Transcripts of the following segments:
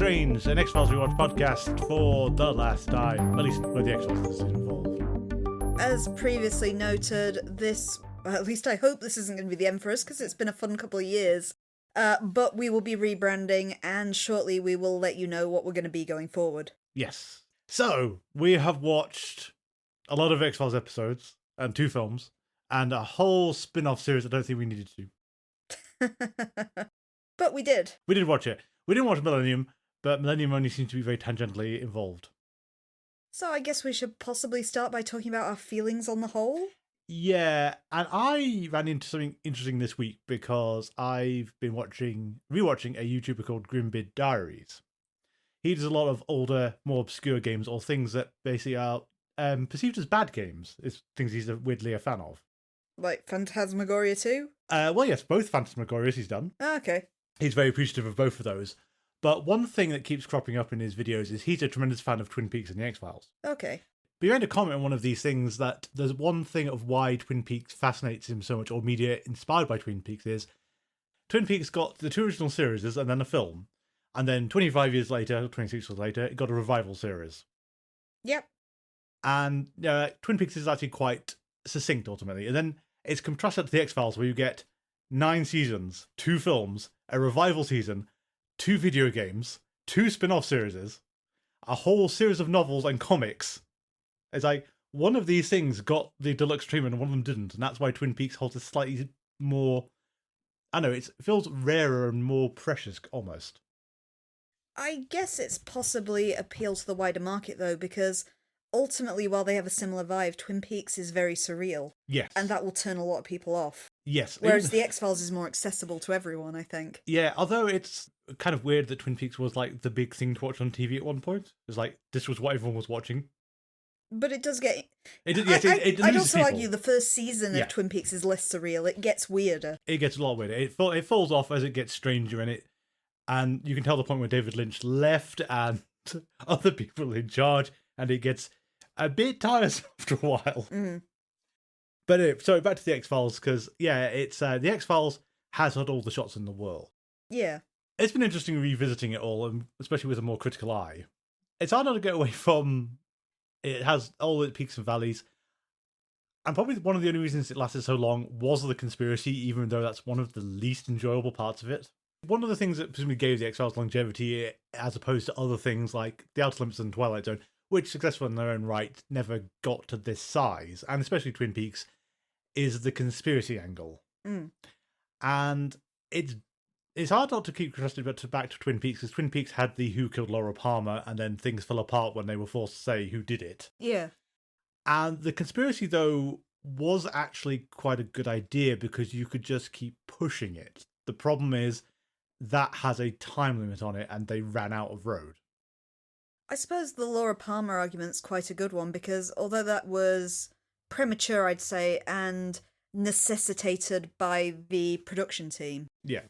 Strange, an X-Files Rewatch podcast for the last time, at least where the X-Files is involved. As previously noted, at least I hope this isn't going to be the end for us, because it's been a fun couple of years. But we will be rebranding, and shortly we will let you know what we're going to be going forward. Yes. So, we have watched a lot of X-Files episodes, and 2 films, and a whole spin-off series I don't think we needed to. But we did. We did watch it. We didn't watch Millennium, but Millennium only seems to be very tangentially involved. So I guess we should possibly start by talking about our feelings on the whole? Yeah, and I ran into something interesting this week because I've been rewatching a YouTuber called Grimbid Diaries. He does a lot of older, more obscure games, or things that basically are perceived as bad games. It's things he's weirdly a fan of. Like Phantasmagoria 2? Well, yes, both Phantasmagorias he's done. Okay. He's very appreciative of both of those. But one thing that keeps cropping up in his videos is he's a tremendous fan of Twin Peaks and the X-Files. Okay. But he made a comment on one of these things that there's one thing of why Twin Peaks fascinates him so much, or media inspired by Twin Peaks, is Twin Peaks got the 2 original series and then a film. And then 25 years later, 26 years later, it got a revival series. Yep. And Twin Peaks is actually quite succinct, ultimately. And then it's contrasted to the X-Files, where you get 9 seasons, 2 films, a revival season, 2 video games, 2 spin-off series, a whole series of novels and comics. It's like, one of these things got the deluxe treatment and one of them didn't, and that's why Twin Peaks holds a slightly more... I don't know, it feels rarer and more precious, almost. I guess it's possibly appeal to the wider market, though, because ultimately, while they have a similar vibe, Twin Peaks is very surreal. Yes. And that will turn a lot of people off. Yes. Whereas the X-Files is more accessible to everyone, I think. Yeah, although it's kind of weird that Twin Peaks was like the big thing to watch on TV at one point. It's like, this was what everyone was watching. But it does get... I'd also argue the first season of Twin Peaks is less surreal. It gets weirder. It gets a lot weirder. It falls off as it gets stranger, and you can tell the point where David Lynch left and other people in charge, and it gets a bit tiresome after a while. Mm. But sorry, back to the X-Files, because, it's the X-Files has had all the shots in the world. Yeah. It's been interesting revisiting it all, and especially with a more critical eye. It's hard not to get away from... It has all its peaks and valleys. And probably one of the only reasons it lasted so long was the conspiracy, even though that's one of the least enjoyable parts of it. One of the things that presumably gave the X-Files longevity, as opposed to other things like The Outer Limits and Twilight Zone, which, successful in their own right, never got to this size, and especially Twin Peaks, is the conspiracy angle. Mm. And it's hard not to keep contrasting back to Twin Peaks, because Twin Peaks had the who killed Laura Palmer, and then things fell apart when they were forced to say who did it. Yeah. And the conspiracy, though, was actually quite a good idea, because you could just keep pushing it. The problem is that has a time limit on it, and they ran out of road. I suppose the Laura Palmer argument's quite a good one, because although that was premature, I'd say, and necessitated by the production team. Yeah.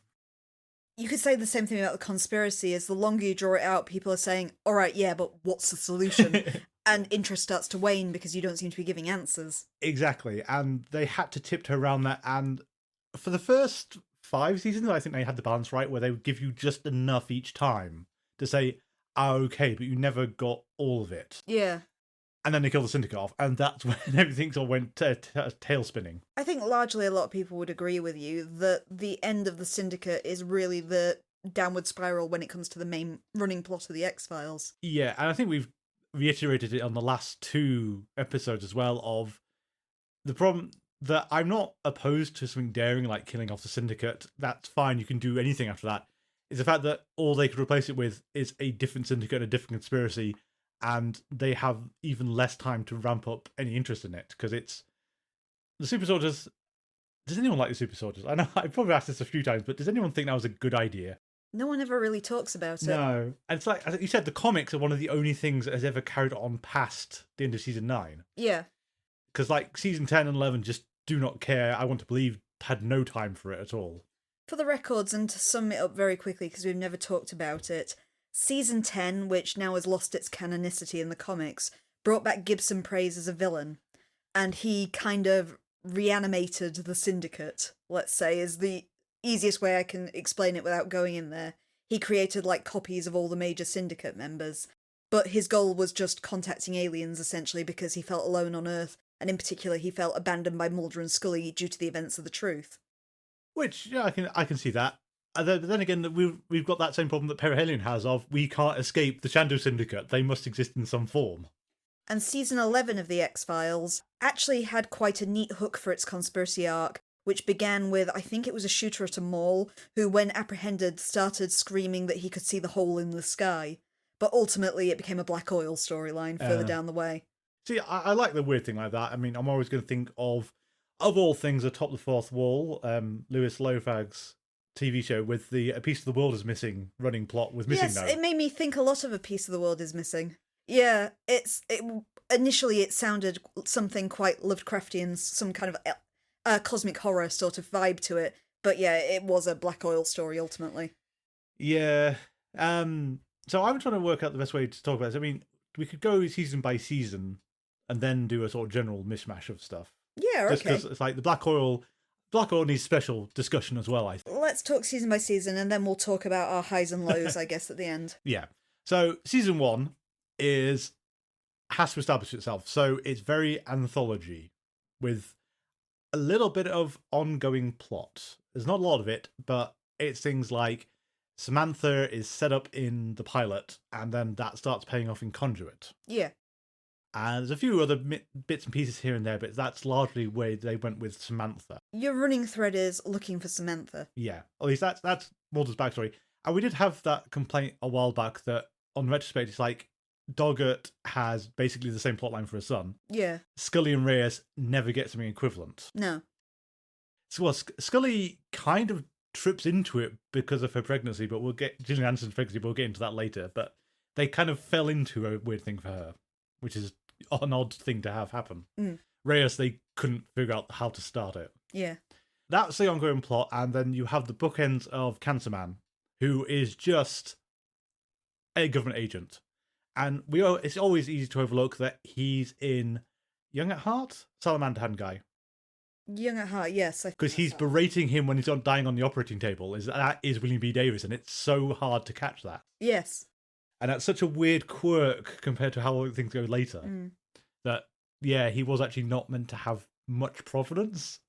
You could say the same thing about the conspiracy, is the longer you draw it out, people are saying, all right, yeah, but what's the solution? And interest starts to wane because you don't seem to be giving answers. Exactly, and they had to tiptoe around that, and for the first 5 seasons, I think they had the balance right, where they would give you just enough each time to say, okay, but you never got all of it. Yeah. And then they killed the Syndicate off, and that's when everything sort of went tail spinning. I think largely a lot of people would agree with you that the end of the Syndicate is really the downward spiral when it comes to the main running plot of the X-Files. Yeah, and I think we've reiterated it on the last 2 episodes as well, of the problem that I'm not opposed to something daring like killing off the Syndicate. That's fine, you can do anything after that. It's the fact that all they could replace it with is a different Syndicate and a different conspiracy, and they have even less time to ramp up any interest in it, because it's... The Super Soldiers... Does anyone like the Super Soldiers? I know I've probably asked this a few times, but does anyone think that was a good idea? No one ever really talks about it. No. And it's like, as you said, the comics are one of the only things that has ever carried on past the end of Season 9. Yeah. Because, like, Season 10 and 11 just do not care. I want to believe had no time for it at all. For the records, and to sum it up very quickly, because we've never talked about it, Season 10, which now has lost its canonicity in the comics, brought back Gibson Praise as a villain, and he kind of reanimated the Syndicate, let's say, is the easiest way I can explain it without going in there. he created like copies of all the major syndicate members. But his goal was just contacting aliens, essentially, because he felt alone on Earth, and in particular, he felt abandoned by Mulder and Scully due to the events of the Truth. Which, yeah, I can see that. And then again, we've got that same problem that Perihelion has of we can't escape the Chandu Syndicate. They must exist in some form. And season 11 of The X-Files actually had quite a neat hook for its conspiracy arc, which began with, I think it was a shooter at a mall, who, when apprehended, started screaming that he could see the hole in the sky. But ultimately, it became a Black Oil storyline further down the way. See, I like the weird thing like that. I mean, I'm always going to think of all things, Atop the Fourth Wall, Louis Lofag's TV show with the A Piece of the World is Missing running plot with Missing Note. Yes, it made me think a lot of A Piece of the World is Missing. Yeah, initially it sounded something quite Lovecraftian, some kind of cosmic horror sort of vibe to it. But yeah, it was a Black Oil story ultimately. Yeah. So I'm trying to work out the best way to talk about this. I mean, we could go season by season and then do a sort of general mishmash of stuff. Yeah, Just okay. because it's like the Black Oil needs special discussion as well, I think. Let's talk season by season, and then we'll talk about our highs and lows, I guess, at the end. Yeah. So season 1 has to establish itself. So it's very anthology with a little bit of ongoing plot. There's not a lot of it, but it's things like Samantha is set up in the pilot, and then that starts paying off in Conduit. Yeah. And there's a few other bits and pieces here and there, but that's largely where they went with Samantha. Your running thread is looking for Samantha. Yeah, at least that's Mulder's backstory. And we did have that complaint a while back that, on retrospect, it's like Doggett has basically the same plotline for his son. Yeah. Scully and Reyes never get something equivalent. No. So, well, Scully kind of trips into it because of her pregnancy, but Gillian Anderson's pregnancy, but we'll get into that later. But they kind of fell into a weird thing for her, which is an odd thing to have happen. Reyes, they couldn't figure out how to start it. Yeah. That's the ongoing plot, and then you have the bookends of Cancer Man, who is just a government agent. And it's always easy to overlook that he's in Young at Heart, Salamander Hand guy. Young at Heart, yes. Because he's berating him when he's dying on the operating table. That is William B. Davis, and it's so hard to catch that. Yes. And that's such a weird quirk compared to how things go later. That, yeah, he was actually not meant to have much providence.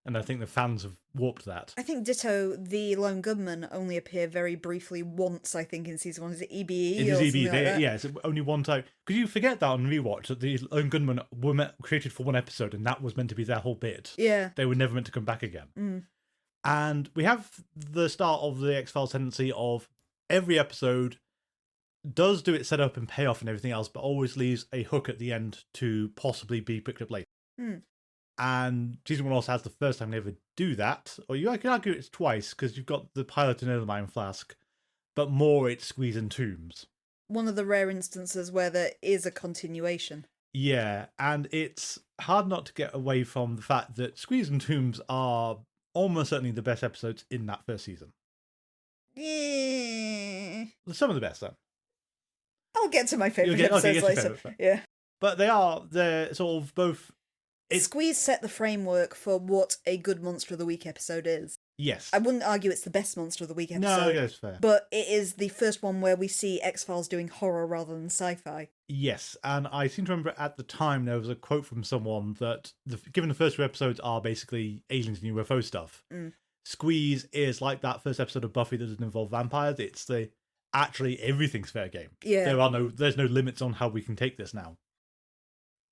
And I think the fans have warped that. I think ditto, the lone gunman only appear very briefly once, I think, in season 1. Is it EBE? It is EBE, like that? yeah, it's only one time. Because you forget that on rewatch, that the lone gunmen were created for one episode, and that was meant to be their whole bit. Yeah. They were never meant to come back again. And we have the start of the X-Files tendency of every episode does do its setup and payoff and everything else, but always leaves a hook at the end to possibly be picked up later. And season 1 also has the first time they ever do that. Or you can argue it's twice, because you've got the pilot in Erlenmeyer Flask, but more it's Squeeze and Tombs. One of the rare instances where there is a continuation. Yeah, and it's hard not to get away from the fact that Squeeze and Tombs are almost certainly the best episodes in that first season. Yeah. Some of the best, then. I'll get to my favourite You'll episodes get to later. favourite. Yeah. But they're sort of both... Squeeze set the framework for what a good Monster of the Week episode is. Yes. I wouldn't argue it's the best Monster of the Week episode. No, that's fair. But it is the first one where we see X-Files doing horror rather than sci-fi. Yes, and I seem to remember at the time there was a quote from someone that, given the first 2 episodes are basically aliens and UFO stuff, Squeeze is like that first episode of Buffy that doesn't involve vampires. It's actually everything's fair game. Yeah. There's no limits on how we can take this now.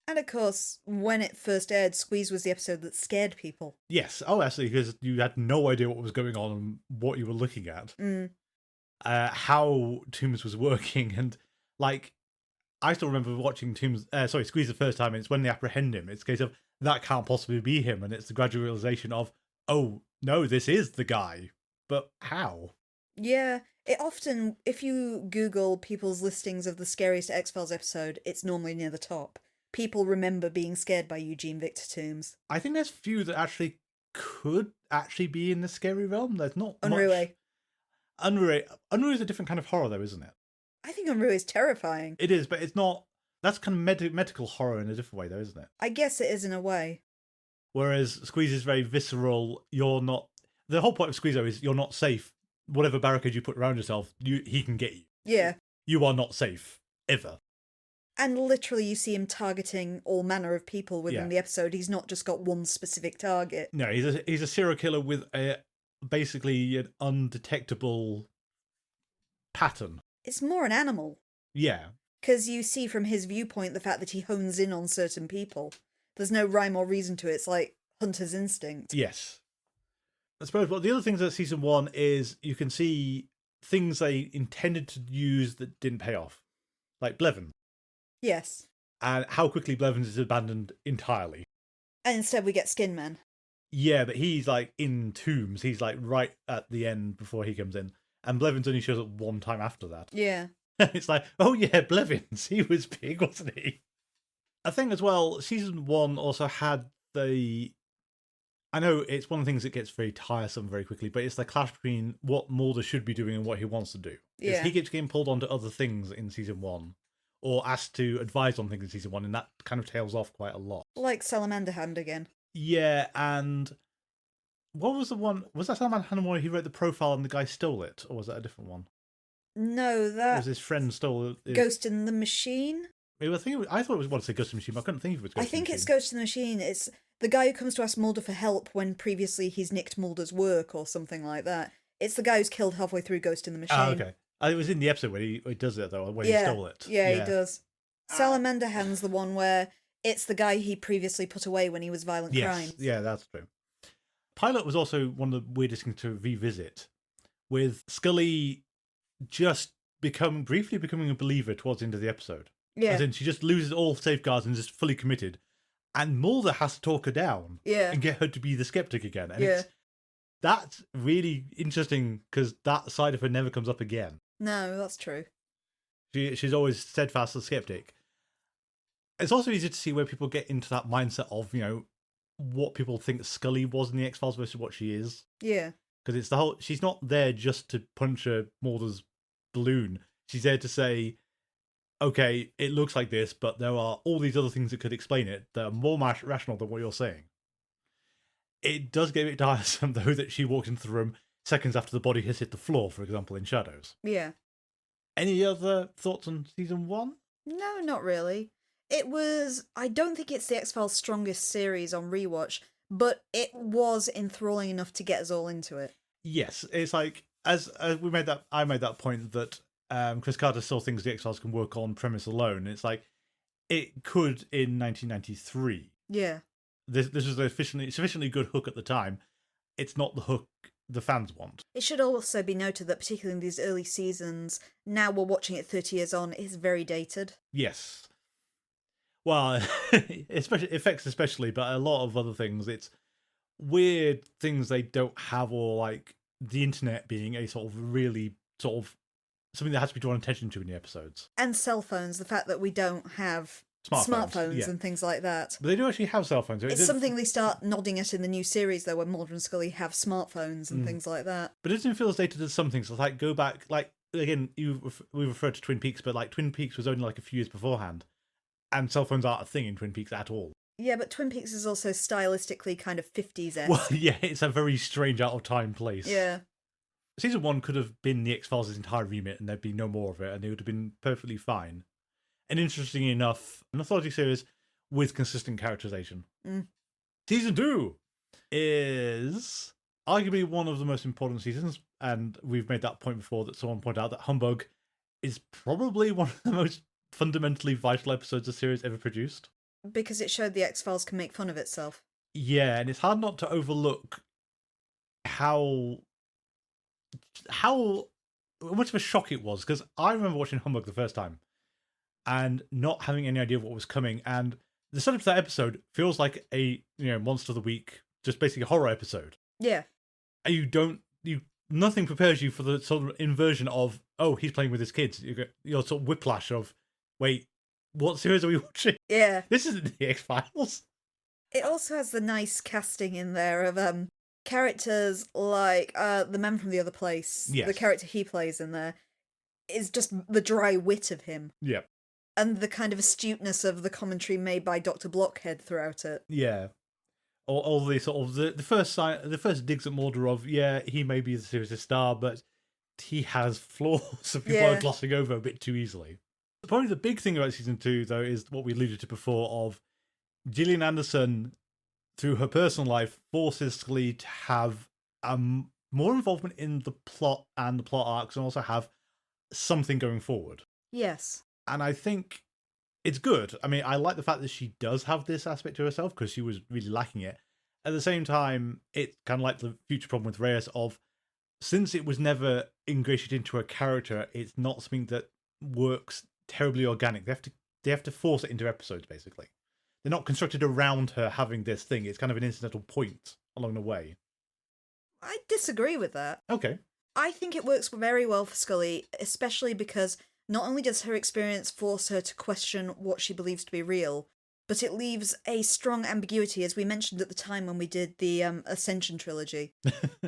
And of course, when it first aired, Squeeze was the episode that scared people. Yes. Oh, actually, because you had no idea what was going on and what you were looking at. How Tombs was working. And, like, I still remember watching Squeeze the first time. And it's when they apprehend him. It's a case of, that can't possibly be him. And it's the gradual realization of, oh, no, this is the guy. But how? Yeah. It often, if you Google people's listings of the scariest X-Files episode, it's normally near the top. People remember being scared by Eugene Victor Toombs. I think there's few that actually could actually be in the scary realm. There's not Unruhe. much. Unruhe is a different kind of horror, though, isn't it? I think Unruhe is terrifying. It is, but it's not. That's kind of medical horror in a different way, though, isn't it? I guess it is in a way. Whereas Squeeze is very visceral. You're not. The whole point of Squeeze, though, is you're not safe whatever barricade you put around yourself, he can get you. Yeah. You are not safe, ever. And literally you see him targeting all manner of people within Yeah. the episode. He's not just got one specific target. No, he's a serial killer with basically an undetectable pattern. It's more an animal. Yeah. Because you see from his viewpoint the fact that he hones in on certain people. There's no rhyme or reason to it. It's like hunter's instinct. Yes. I suppose, but the other things that season 1 is you can see things they intended to use that didn't pay off. Like Blevin. Yes. And how quickly Blevins is abandoned entirely. And instead we get Skin Man. Yeah, but he's like in tombs. He's like right at the end before he comes in. And Blevins only shows up one time after that. Yeah. It's like, oh yeah, Blevins. He was big, wasn't he? I think as well, season 1 also had the... I know it's one of the things that gets very tiresome very quickly, but it's the clash between what Mulder should be doing and what he wants to do. Yeah. He keeps getting pulled onto other things in season 1, or asked to advise on things in season 1, and that kind of tails off quite a lot. Like Salamander Hand again. Yeah, and what was the one? Was that Salman Hanna where he wrote the profile and the guy stole it, or was that a different one? No, Or that... was his friend stole it? Ghost in the Machine? I thought it was what to say Ghost in the Machine, but I couldn't think if it was Ghost I in the think Machine. it's Ghost in the Machine. It's the guy who comes to ask Mulder for help when previously he's nicked Mulder's work or something like that. It's the guy who's killed halfway through Ghost in the Machine. Ah, okay. It was in the episode where he does it, though, when he stole it. Yeah, he does. Salamander Hand's the one where it's the guy he previously put away when he was violent Yes, crimes. yeah, that's true. Pilot was also one of the weirdest things to revisit, with Scully just briefly becoming a believer towards the end of the episode. Yeah. As in, she just loses all safeguards and is just fully committed. And Mulder has to talk her down Yeah. and get her to be the skeptic again. And Yeah. that's really interesting because that side of her never comes up again. No, that's true. She's always steadfast and skeptic. It's also easy to see where people get into that mindset of, what people think Scully was in the X-Files versus what she is. Yeah. Because it's the whole... She's not there just to puncture Mulder's balloon. She's there to say, okay, it looks like this, but there are all these other things that could explain it that are more rational than what you're saying. It does get a bit tiresome, though, that she walked into the room seconds after the body has hit the floor, for example, in Shadows. Yeah. Any other thoughts on season 1? No, not really. It was... I don't think it's the X-Files' strongest series on rewatch, but it was enthralling enough to get us all into it. Yes, it's like, as I made that point that Chris Carter still thinks the X-Files can work on premise alone. It's like, it could in 1993. Yeah. This was a sufficiently good hook at the time. It's not the hook the fans want. It should also be noted that particularly in these early seasons, now we're watching it 30 years on, it's very dated. Yes. Well, especially, but a lot of other things, it's weird things they don't have, or like the internet being a sort of really sort of something that has to be drawn attention to in the episodes. And cell phones, the fact that we don't have smartphones yeah. and things like that. But they do actually have cell phones. It's something they start nodding at in the new series, though, where Mulder and Scully have smartphones and Mm. things like that. But it doesn't feel as dated as some things. It's like, go back, like, again, we referred to Twin Peaks, but like Twin Peaks was only like a few years beforehand. And cell phones aren't a thing in Twin Peaks at all. Yeah, but Twin Peaks is also stylistically kind of 50s-esque. Well, yeah, it's a very strange out of time place. Yeah. Season 1 could have been the X-Files' entire remit and there'd be no more of it, and it would have been perfectly fine. And interestingly enough, an anthology series with consistent characterization. Mm. Season 2 is arguably one of the most important seasons, and we've made that point before that someone pointed out that Humbug is probably one of the most fundamentally vital episodes the series ever produced. Because it showed the X-Files can make fun of itself. Yeah, and it's hard not to overlook how much of a shock it was, because I remember watching Humbug the first time and not having any idea of what was coming, and the setup of that episode feels like a Monster of the Week, just basically a horror episode. Yeah. And nothing prepares you for the sort of inversion of, oh, he's playing with his kids. You get your sort of whiplash of, wait, what series are we watching? Yeah. This isn't the X-Files. It also has the nice casting in there of characters like the man from The Other Place. Yes. The character he plays in there is just the dry wit of him. Yeah. And the kind of astuteness of the commentary made by Dr. Blockhead throughout it. Yeah. All the sort of the first digs at Mulder of, yeah, he may be the series' star, but he has flaws that people Yeah. are glossing over a bit too easily. Probably the big thing about season 2, though, is what we alluded to before of Gillian Anderson, through her personal life, forces Scully to have more involvement in the plot and the plot arcs, and also have something going forward. Yes. And I think it's good. I mean, I like the fact that she does have this aspect to herself, because she was really lacking it. At the same time, it's kind of like the future problem with Reyes of, since it was never ingratiated into her character, it's not something that works terribly organic. They have to force it into episodes, basically. They're not constructed around her having this thing. It's kind of an incidental point along the way. I disagree with that. Okay. I think it works very well for Scully, especially because not only does her experience force her to question what she believes to be real, but it leaves a strong ambiguity, as we mentioned at the time when we did the Ascension trilogy.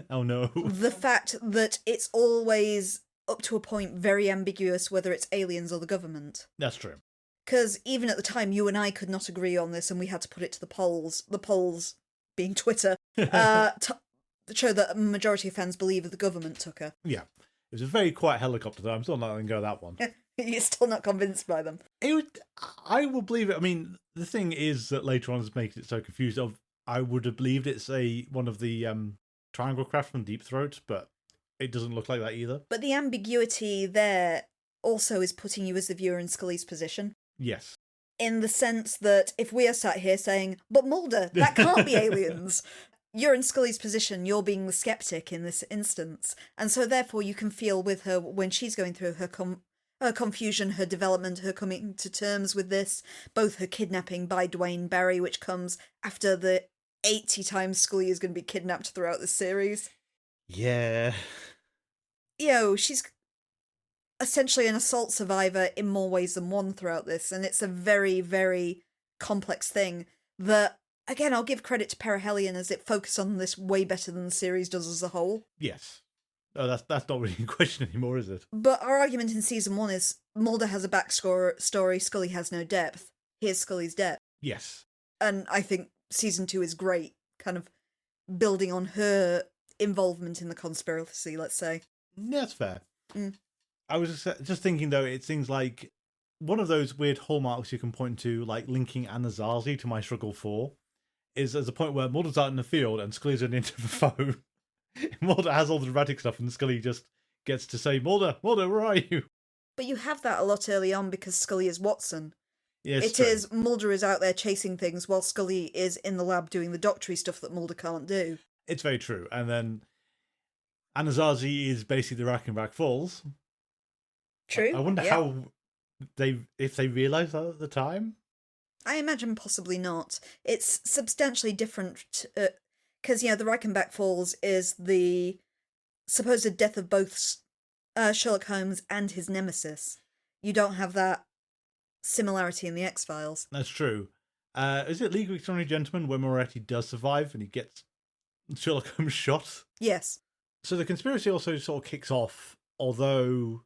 Oh no. The fact that it's always, up to a point, very ambiguous whether it's aliens or the government. That's true. Because even at the time, you and I could not agree on this, and we had to put it to the polls being Twitter, to show that a majority of fans believe the government took her. Yeah. It was a very quiet helicopter, though. I'm still not letting go of that one. You're still not convinced by them. I will believe it. I mean, the thing is that later on has made it so confused. I would have believed it's one of the triangle craft from Deep Throat, but it doesn't look like that either. But the ambiguity there also is putting you as the viewer in Scully's position. Yes. In the sense that if we are sat here saying, but Mulder, that can't be aliens, you're in Scully's position, you're being the skeptic in this instance. And so therefore you can feel with her when she's going through her confusion, her development, her coming to terms with this, both her kidnapping by Dwayne Barry, which comes after the 80 times Scully is going to be kidnapped throughout the series. Yeah. She's essentially an assault survivor in more ways than one throughout this, and it's a very, very complex thing that, again, I'll give credit to Perihelion as it focused on this way better than the series does as a whole. Yes. Oh, that's not really in question anymore, is it? But our argument in season 1 is Mulder has a backstory, Scully has no depth. Here's Scully's depth. Yes. And I think season 2 is great, kind of building on her involvement in the conspiracy, let's say. Yeah, that's fair. Mm. I was just thinking, though, it seems like one of those weird hallmarks you can point to, like linking Anasazi to My Struggle 4, is there's a point where Mulder's out in the field and Scully's running into the phone. Mulder has all the dramatic stuff and Scully just gets to say, Mulder, where are you? But you have that a lot early on because Scully is Watson. Yes, It is Mulder is out there chasing things while Scully is in the lab doing the doctory stuff that Mulder can't do. It's very true. And then Anasazi is basically the Reichenbach Falls. True. I wonder how if they realised that at the time. I imagine possibly not. It's substantially different because, the Reichenbach Falls is the supposed death of both Sherlock Holmes and his nemesis. You don't have that similarity in the X-Files. That's true. Is it League of Extraordinary Gentlemen where Moretti does survive and he gets Sherlock Holmes shot? Yes. So the conspiracy also sort of kicks off, although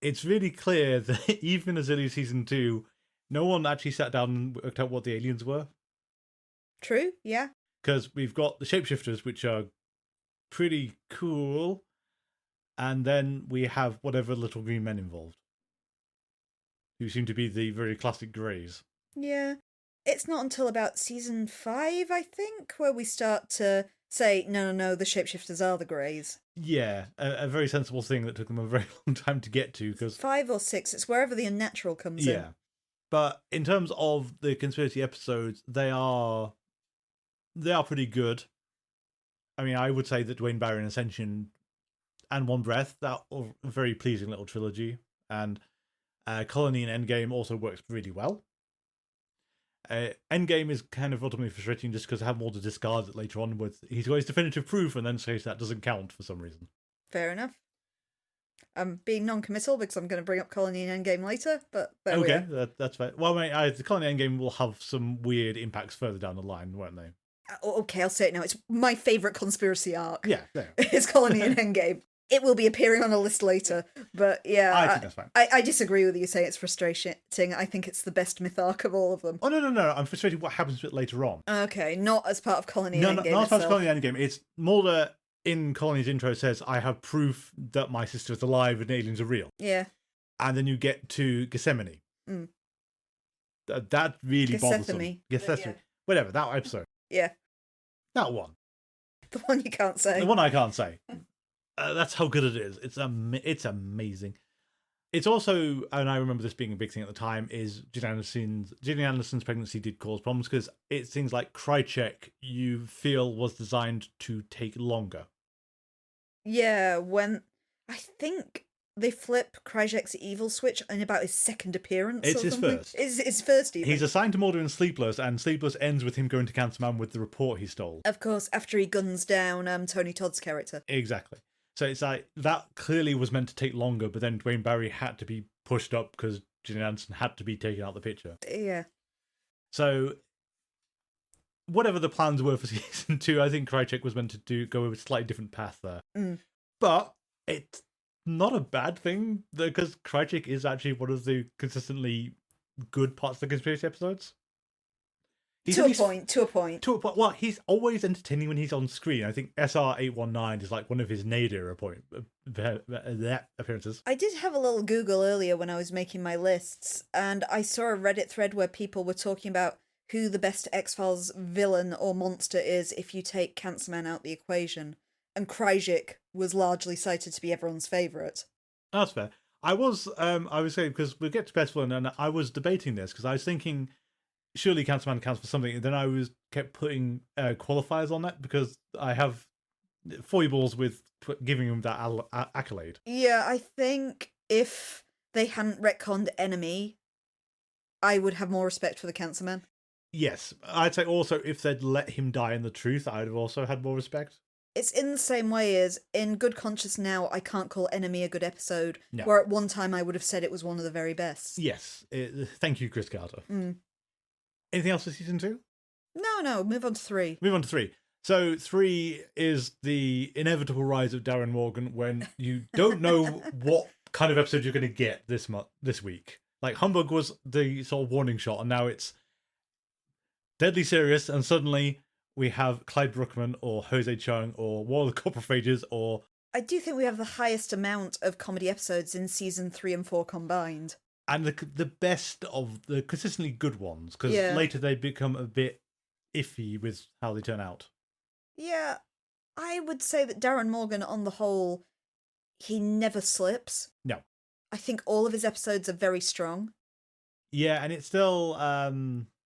it's really clear that even as early as season 2, no one actually sat down and worked out what the aliens were. True, yeah. Because we've got the shapeshifters, which are pretty cool, and then we have whatever little green men involved, who seem to be the very classic greys. Yeah. It's not until about season 5, I think, where we start to say, no, the shapeshifters are the greys. Yeah, a very sensible thing that took them a very long time to get to. 'Cause 5 or 6, it's wherever the unnatural comes in. yeah. But in terms of the conspiracy episodes, they are pretty good. I mean, I would say that Dwayne Barry and Ascension and One Breath, that are a very pleasing little trilogy. And Colony and Endgame also works really well. Endgame is kind of ultimately frustrating just because I have more to discard it later on with he's got his definitive proof and then says that doesn't count for some reason. Fair enough. I'm being non-committal because I'm going to bring up Colony and Endgame later, but there we Okay, are. that's fair. Well, mate, the Colony Endgame will have some weird impacts further down the line, won't they? Okay, I'll say it now. It's my favourite conspiracy arc. Yeah, there. It's Colony and Endgame. It will be appearing on a list later, but yeah. I think that's fine. I disagree with you saying it's frustrating. I think it's the best myth arc of all of them. Oh, no. I'm frustrated what happens with it later on. Okay, not as part of Colony No, and no, Endgame not as part itself. of Colony Endgame. It's Mulder in Colony's intro says, I have proof that my sister is alive and aliens are real. Yeah. And then you get to Gethsemane. Mm. That really bothers them. Gethsemane. Gethsemane. Whatever, that episode. Yeah. That one. The one you can't say. The one I can't say. That's how good it is. It's amazing. It's also, and I remember this being a big thing at the time, is Gillian Anderson's pregnancy did cause problems because it's things like Krychek you feel was designed to take longer. Yeah, when I think they flip Krychek's evil switch in about his second appearance. It's or his something. first. It's his first even. He's assigned to Mulder in Sleepless, and Sleepless ends with him going to Cancer Man with the report he stole. Of course, after he guns down Tony Todd's character. Exactly. So it's like, that clearly was meant to take longer, but then Dwayne Barry had to be pushed up because Gillian Anderson had to be taken out of the picture. Yeah. So, whatever the plans were for season 2, I think Krychek was meant to go with a slightly different path there. Mm. But it's not a bad thing, because Krychek is actually one of the consistently good parts of the conspiracy episodes. To a point. Well, he's always entertaining when he's on screen. I think SR819 is like one of his nadir appearances. I did have a little Google earlier when I was making my lists, and I saw a Reddit thread where people were talking about who the best X-Files villain or monster is if you take Cancer Man out the equation. And Krychek was largely cited to be everyone's favourite. That's fair. I was saying, because we'll get to best villain, and I was debating this because I was thinking, surely Cancer Man counts for something. And then I kept putting qualifiers on that because I have foibles with giving him that accolade. Yeah, I think if they hadn't retconned Enemy, I would have more respect for the Cancer Man. Yes, I'd say also if they'd let him die in the truth, I'd have also had more respect. It's in the same way as in Good Conscience now, I can't call Enemy a good episode, No. where at one time I would have said it was one of the very best. Yes, thank you, Chris Carter. Mm. Anything else for season 2? No, move on to 3. Move on to 3. So 3 is the inevitable rise of Darren Morgan when you don't know what kind of episode you're going to get this week. Like, Humbug was the sort of warning shot, and now it's deadly serious, and suddenly we have Clyde Bruckman or Jose Chung or War of the Coprophages or... I do think we have the highest amount of comedy episodes in season 3 and 4 combined. And the best of the consistently good ones, because later they become a bit iffy with how they turn out. Yeah, I would say that Darren Morgan, on the whole, he never slips. No. I think all of his episodes are very strong. Yeah, and it's still...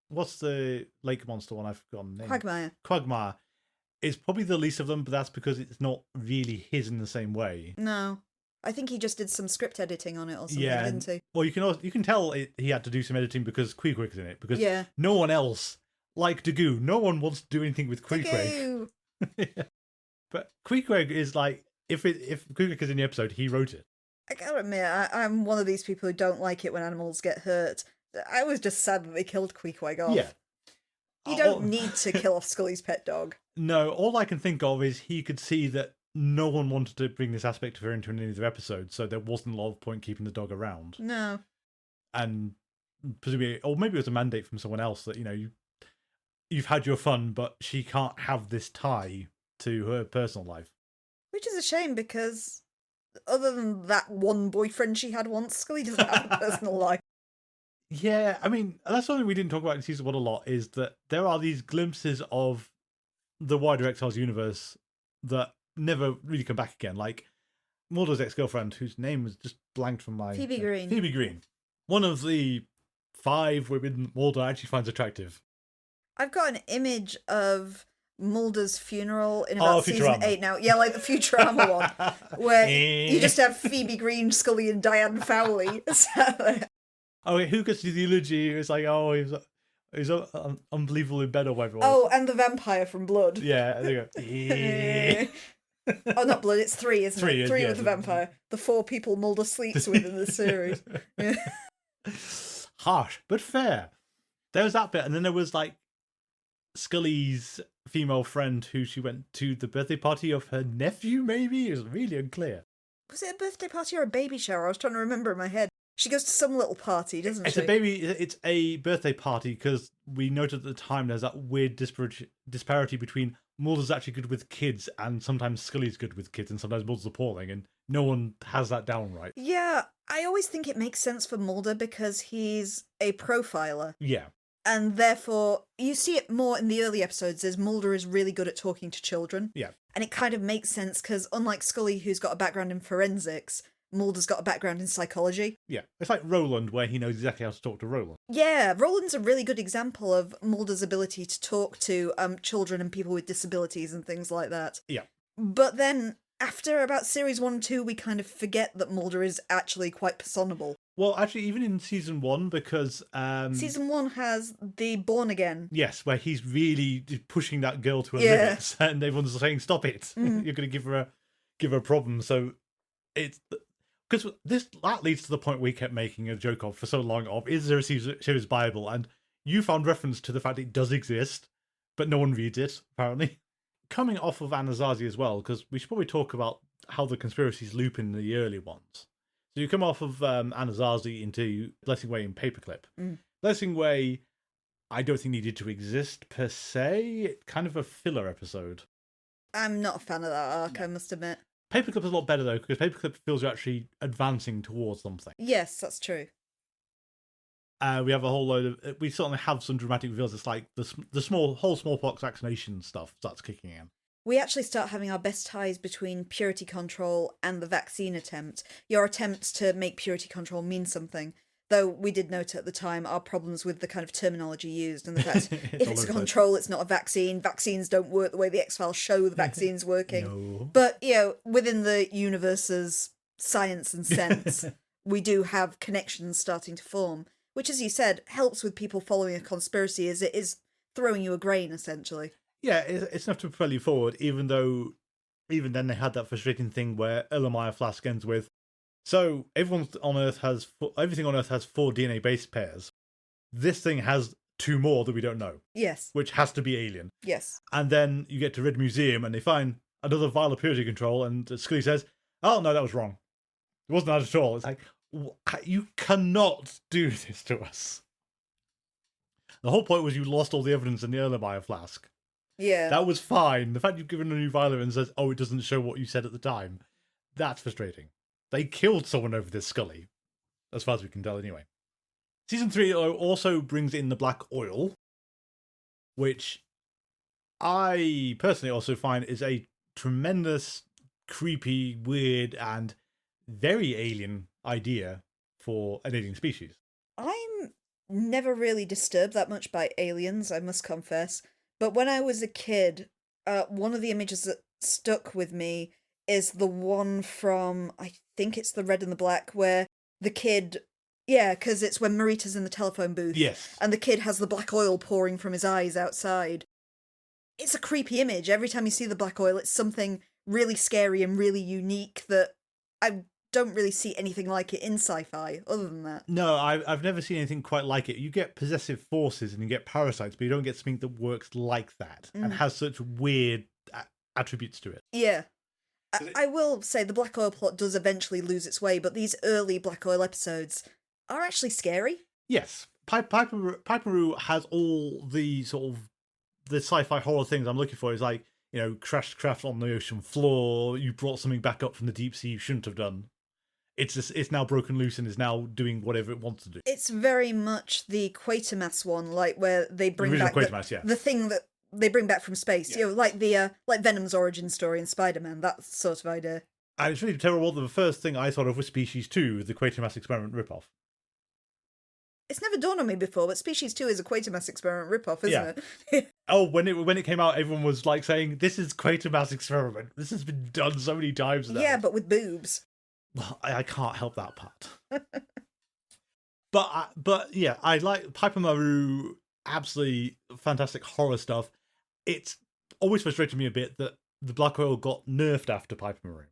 what's the lake monster one? I've forgotten the name. Quagmire. Quagmire is probably the least of them, but that's because it's not really his in the same way. No. I think he just did some script editing on it or something, didn't he? Well, you can tell he had to do some editing because Queequeg is in it. Because no one else, like Daggoo, no one wants to do anything with Queequeg. But Queequeg is like, if Queequeg is in the episode, he wrote it. I gotta admit, I'm one of these people who don't like it when animals get hurt. I was just sad that they killed Queequeg off. Yeah. You don't need to kill off Scully's pet dog. No, all I can think of is he could see that no one wanted to bring this aspect of her into any of their episodes, so there wasn't a lot of point keeping the dog around. No. And presumably, or maybe it was a mandate from someone else that, you've had your fun, but she can't have this tie to her personal life. Which is a shame because other than that one boyfriend she had once, Scully doesn't have a personal life. Yeah, I mean, that's something we didn't talk about in season 1 a lot, is that there are these glimpses of the wider X-Files universe that never really come back again. Like Mulder's ex-girlfriend, whose name was just blanked from my... Phoebe Green. Phoebe Green. One of the 5 women Mulder actually finds attractive. I've got an image of Mulder's funeral in about season Futurama. 8 now. Yeah, like the Futurama one, where you just have Phoebe Green, Scully, and Diane Fowley. Oh, who gets to do the eulogy? It's like, he was unbelievable in bed or whatever it was. Oh, and the vampire from Blood. Yeah, there you go. Oh, not Blood, it's 3, isn't it? 3 yeah, with the vampire. The 4 people Mulder sleeps with in the series. Yeah. Harsh, but fair. There was that bit, and then there was like Scully's female friend who she went to the birthday party of her nephew, maybe? It was really unclear. Was it a birthday party or a baby shower? I was trying to remember in my head. She goes to some little party, doesn't she? It's a birthday party because we noted at the time there's that weird disparity between Mulder's actually good with kids, and sometimes Scully's good with kids, and sometimes Mulder's appalling, and no one has that down right. Yeah, I always think it makes sense for Mulder because he's a profiler. Yeah. And therefore, you see it more in the early episodes as Mulder is really good at talking to children. Yeah. And it kind of makes sense because unlike Scully, who's got a background in forensics, Mulder's got a background in psychology. Yeah. It's like Roland, where he knows exactly how to talk to Roland. Yeah, Roland's a really good example of Mulder's ability to talk to children and people with disabilities and things like that. Yeah. But then, after about series 1 and 2, we kind of forget that Mulder is actually quite personable. Well, actually, even in season 1, because... Season 1 has the Born Again. Yes, where he's really pushing that girl to her Yeah. limits, and everyone's saying, stop it. Mm. You're going to give her a problem. So it's... Because that leads to the point we kept making a joke of for so long of, is there a series Bible? And you found reference to the fact it does exist, but no one reads it, apparently. Coming off of Anasazi as well, because we should probably talk about how the conspiracies loop in the early ones. So you come off of Anasazi into Blessing Way and Paperclip. Mm. Blessing Way, I don't think needed to exist per se. Kind of a filler episode. I'm not a fan of that arc, I must admit. Paperclip is a lot better though, because Paperclip feels you're actually advancing towards something. Yes, that's true. We have a whole load of. We certainly have some dramatic reveals. It's like the whole smallpox vaccination stuff starts kicking in. We actually start having our best ties between purity control and the vaccine attempt. Your attempts to make purity control mean something. Though we did note at the time our problems with the kind of terminology used and the fact if it's a control, it's not a vaccine. Vaccines don't work the way the X-Files show the vaccine's working. No. But, you know, within the universe's science and sense, we do have connections starting to form, which, as you said, helps with people following a conspiracy as it is throwing you a grain, essentially. Yeah, it's enough to propel you forward, even then they had that frustrating thing where Erlenmeyer Flask ends with, so everything on Earth has 4 DNA base pairs. This thing has 2 more that we don't know. Yes. Which has to be alien. Yes. And then you get to Red Museum and they find another vial of purity control, and Scully says, oh, no, that was wrong. It wasn't that at all. It's like, you cannot do this to us. The whole point was you lost all the evidence in the Erlenmeyer Flask. Yeah. That was fine. The fact you've given a new vial and says, oh, it doesn't show what you said at the time, that's frustrating. They killed someone over this, Scully. As far as we can tell, anyway. Season 3 also brings in the black oil, which I personally also find is a tremendous, creepy, weird, and very alien idea for an alien species. I'm never really disturbed that much by aliens, I must confess. But when I was a kid, one of the images that stuck with me is the one from, I think it's The Red and the Black, where the kid... Yeah, because it's when Marita's in the telephone booth. Yes. And the kid has the black oil pouring from his eyes outside. It's a creepy image. Every time you see the black oil, it's something really scary and really unique that I don't really see anything like it in sci-fi, other than that. No, I've never seen anything quite like it. You get possessive forces and you get parasites, but you don't get something that works like that and has such weird attributes to it. Yeah. I will say the black oil plot does eventually lose its way, but these early black oil episodes are actually scary. Yes. Piperoo has all the sort of the sci-fi horror things I'm looking for. Is like, you know, crashed craft on the ocean floor, you brought something back up from the deep sea you shouldn't have done. It's now broken loose and is now doing whatever it wants to do. It's very much the Quatermass one, like where they bring back the thing that they bring back from space. Yeah. You know, like the like Venom's origin story in Spider-Man, that sort of idea. And it's really terrible. The first thing I thought of was Species 2, the Quatermass experiment ripoff. It's never dawned on me before, but Species 2 is a Quatermass experiment ripoff, isn't it? Oh, when it came out, everyone was like saying, "This is Quatermass experiment. This has been done so many times now." Yeah, but with boobs. Well, I can't help that part. But yeah, I like Piper Maru. Absolutely fantastic horror stuff. It's always frustrated me a bit that the black oil got nerfed after Piper Maru.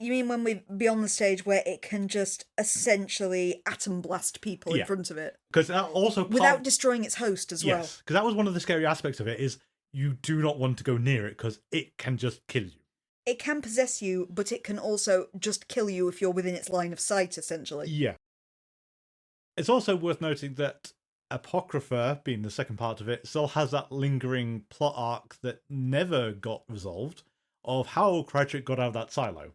You mean when we're beyond the stage where it can just essentially atom blast people in front of it? Because that also without destroying its host as well. Yes, because that was one of the scary aspects of it, is you do not want to go near it because it can just kill you. It can possess you, but it can also just kill you if you're within its line of sight, essentially. Yeah. It's also worth noting that Apocrypha, being the second part of it, still has that lingering plot arc that never got resolved of how Krychek got out of that silo.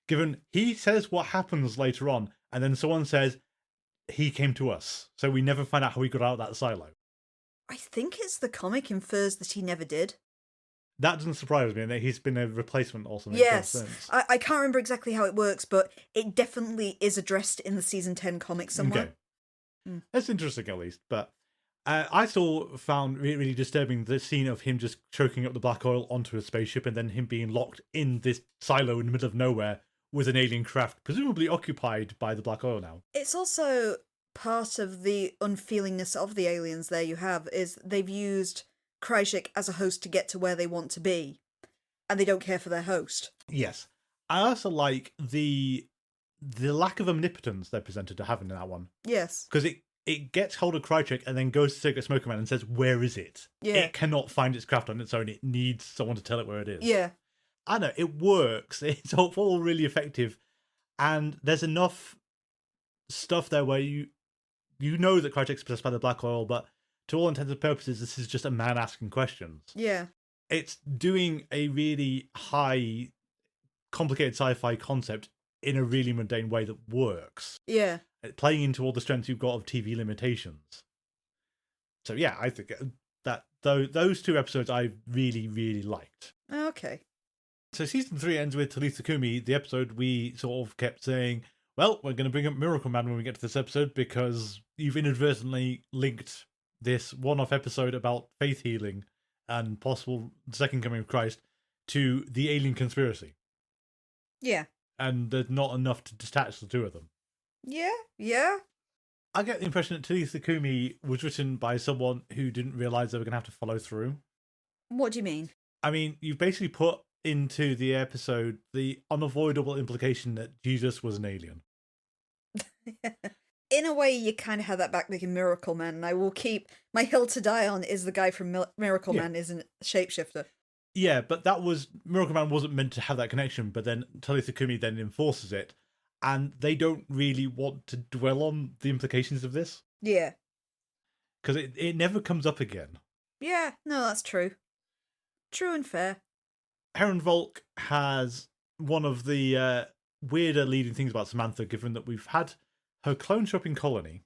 Given he says what happens later on, and then someone says he came to us, so we never find out how he got out of that silo. I think it's the comic infers that he never did. That doesn't surprise me, and that he's been a replacement or something. Yes, I can't remember exactly how it works, but it definitely is addressed in the season 10 comic somewhere. Okay. That's interesting, at least. But I still found really disturbing the scene of him just choking up the black oil onto a spaceship, and then him being locked in this silo in the middle of nowhere with an alien craft, presumably occupied by the black oil now. It's also part of the unfeelingness of the aliens there you have, is they've used Krychek as a host to get to where they want to be, and they don't care for their host. Yes. I also like the lack of omnipotence they're presented to having in that one. Yes. Because it gets hold of Krychek and then goes to Cigarette Smoker Man and says, where is it? Yeah. It cannot find its craft on its own. It needs someone to tell it where it is. Yeah. I know, it works. It's all really effective. And there's enough stuff there where you know that Krychek's possessed by the black oil, but to all intents and purposes, this is just a man asking questions. Yeah. It's doing a really high, complicated sci-fi concept in a really mundane way that works. Yeah. Playing into all the strengths you've got of TV limitations. So yeah, I think that those two episodes I really, really liked. Okay. So season 3 ends with Talitha Kumi, the episode we sort of kept saying, well, we're going to bring up Miracle Man when we get to this episode because you've inadvertently linked this one-off episode about faith healing and possible second coming of Christ to the alien conspiracy. Yeah. And there's not enough to detach the two of them. Yeah. I get the impression that Talitha Kumi was written by someone who didn't realise they were going to have to follow through. What do you mean? I mean, you've basically put into the episode the unavoidable implication that Jesus was an alien. In a way, you kind of had that back in Miracle Man, and I will keep my hill to die on is the guy from Miracle Man isn't a shapeshifter. Yeah, but that was Miracle Man wasn't meant to have that connection, but then Talitha Kumi then enforces it, and they don't really want to dwell on the implications of this. Yeah. Because it never comes up again. Yeah, no, that's true. True and fair. Heron Volk has one of the weirder leading things about Samantha, given that we've had her clone shopping colony,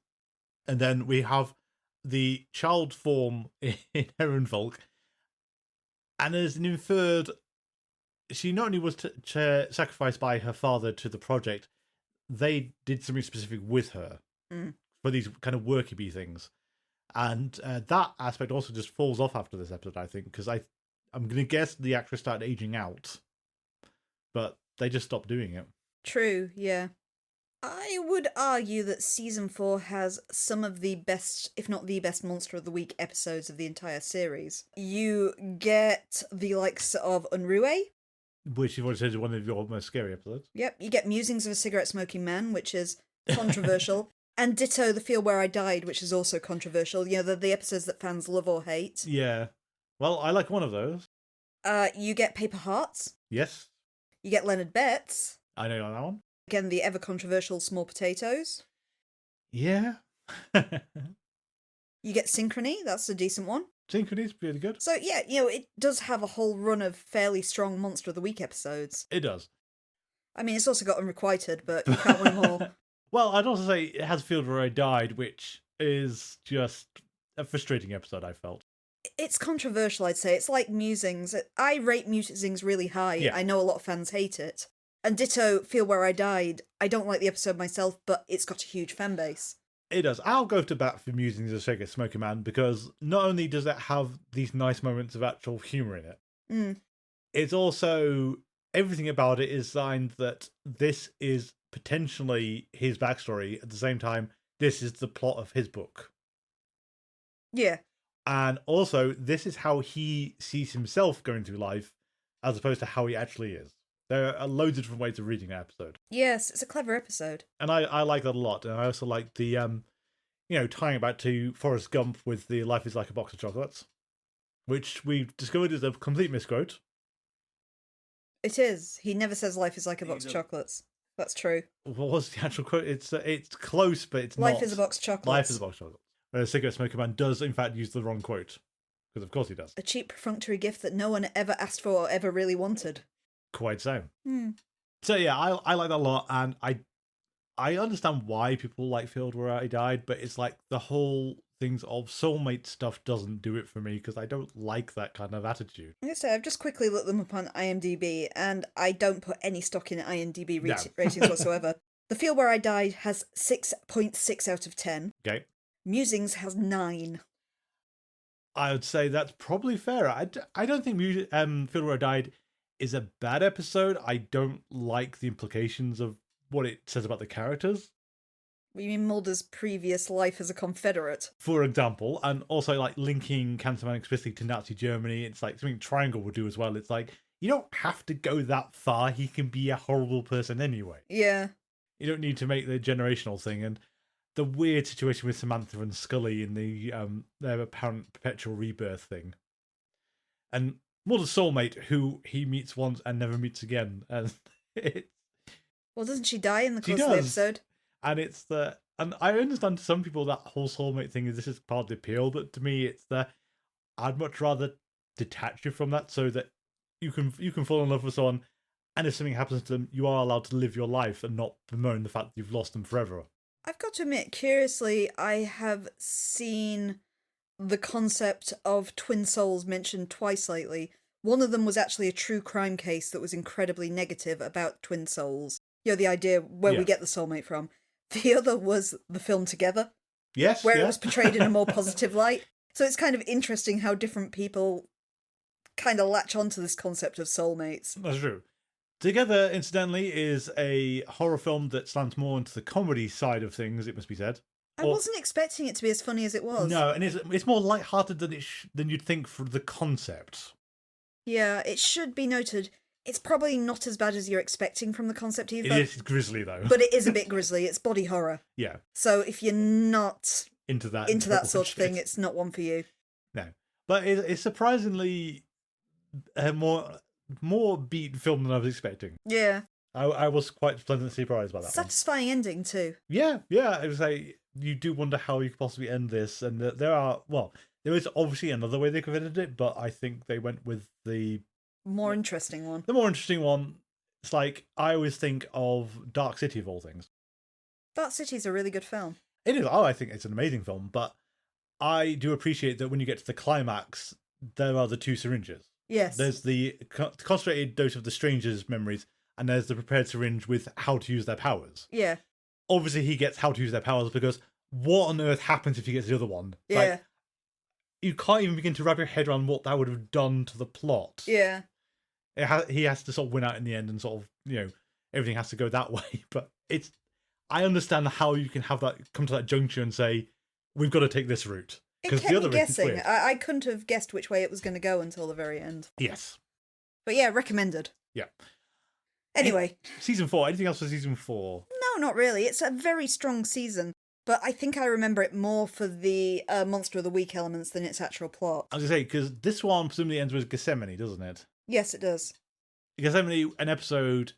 and then we have the child form in Heron Volk, and as an inferred, she not only was sacrificed by her father to the project, they did something specific with her for these kind of worky things. And that aspect also just falls off after this episode, I think, because I'm going to guess the actress started aging out, but they just stopped doing it. True, yeah. I would argue that season 4 has some of the best, if not the best, Monster of the Week episodes of the entire series. You get the likes of Unruhe, which you've already said is one of your most scary episodes. Yep, you get Musings of a Cigarette Smoking Man, which is controversial. And ditto The Field Where I Died, which is also controversial. You know, the episodes that fans love or hate. Yeah. Well, I like one of those. You get Paper Hearts. Yes. You get Leonard Betts. I know that one. Again, the ever-controversial Small Potatoes. Yeah. You get Synchrony. That's a decent one. Synchrony's pretty good. So, yeah, you know, it does have a whole run of fairly strong Monster of the Week episodes. It does. I mean, it's also got Unrequited, but you can't win them all. Well, I'd also say it has Field Where I Died, which is just a frustrating episode, I felt. It's controversial, I'd say. It's like Musings. I rate Musings really high. Yeah. I know a lot of fans hate it. And ditto Field Where I Died. I don't like the episode myself, but it's got a huge fan base. It does. I'll go to bat for Musings of Cigarette Smoking Man, because not only does it have these nice moments of actual humour in it, it's also, everything about it is signed that this is potentially his backstory. At the same time, this is the plot of his book. Yeah. And also, this is how he sees himself going through life, as opposed to how he actually is. There are loads of different ways of reading that episode. Yes, it's a clever episode. And I like that a lot. And I also like the, tying it back to Forrest Gump with the Life is Like a Box of Chocolates, which we've discovered is a complete misquote. It is. He never says life is like a box of chocolates. That's true. What was the actual quote? It's close, but it's Life not. is a box of chocolates. Life is a box of chocolates. where a cigarette smoker man does in fact use the wrong quote. Because of course he does. A cheap perfunctory gift that no one ever asked for or ever really wanted. Quite so. Hmm. So yeah, I like that a lot, and I understand why people like Field Where I Died, but it's like the whole things of soulmate stuff doesn't do it for me because I don't like that kind of attitude. I'm gonna say I've just quickly looked them up on IMDb, and I don't put any stock in IMDb ratings whatsoever. The Field Where I Died has 6.6 out of 10. Okay. Musings has 9. I would say that's probably fair. I don't think Field Where I Died is a bad episode. I don't like the implications of what it says about the characters. You mean Mulder's previous life as a Confederate? For example, and also like linking Cancerman explicitly to Nazi Germany. It's like something Triangle would do as well. It's like, you don't have to go that far. He can be a horrible person anyway. Yeah. You don't need to make the generational thing. And the weird situation with Samantha and Scully in the their apparent perpetual rebirth thing. And Mulder's soulmate, who he meets once and never meets again. And well, doesn't she die in the course of the episode? And it's and I understand to some people that whole soulmate thing is this is part of the appeal, but to me it's I'd much rather detach you from that so that you can fall in love with someone, and if something happens to them, you are allowed to live your life and not bemoan the fact that you've lost them forever. I've got to admit, curiously, I have seen the concept of twin souls mentioned twice lately. One of them was actually a true crime case that was incredibly negative about twin souls. You know, the idea where we get the soulmate from. The other was the film Together. Yes. Where it was portrayed in a more positive light. So it's kind of interesting how different people kind of latch onto this concept of soulmates. That's true. Together, incidentally, is a horror film that slants more into the comedy side of things, it must be said. I wasn't expecting it to be as funny as it was. No, and it's more lighthearted than you'd think for the concept. Yeah, it should be noted. It's probably not as bad as you're expecting from the concept either. It is grisly, though. But it is a bit grisly. It's body horror. Yeah. So if you're not into that sort of thing, it's not one for you. No. But it's surprisingly a more beat film than I was expecting. Yeah. I was quite pleasantly surprised by that. Satisfying ending, too. Yeah. It was like, you do wonder how you could possibly end this. And there is obviously another way they could have ended it, but I think they went with the more interesting one. The more interesting one. It's like, I always think of Dark City of all things. Dark City's a really good film. It is. I think it's an amazing film, but I do appreciate that when you get to the climax, there are the two syringes. Yes. There's the concentrated dose of the stranger's memories, and there's the prepared syringe with how to use their powers. Yeah. Obviously, he gets how to use their powers because what on earth happens if he gets the other one? Yeah. Like, you can't even begin to wrap your head around what that would have done to the plot. Yeah. He has to sort of win out in the end, and sort of, everything has to go that way. But I understand how you can have that come to that juncture and say, we've got to take this route. It kept me guessing. I couldn't have guessed which way it was going to go until the very end. Yes. But yeah, recommended. Yeah. Anyway. Season 4. Anything else for season 4? No, not really. It's a very strong season. But I think I remember it more for the Monster of the Week elements than its actual plot. I was going to say, because this one presumably ends with Gethsemane, doesn't it? Yes, it does. Gethsemane, an episode...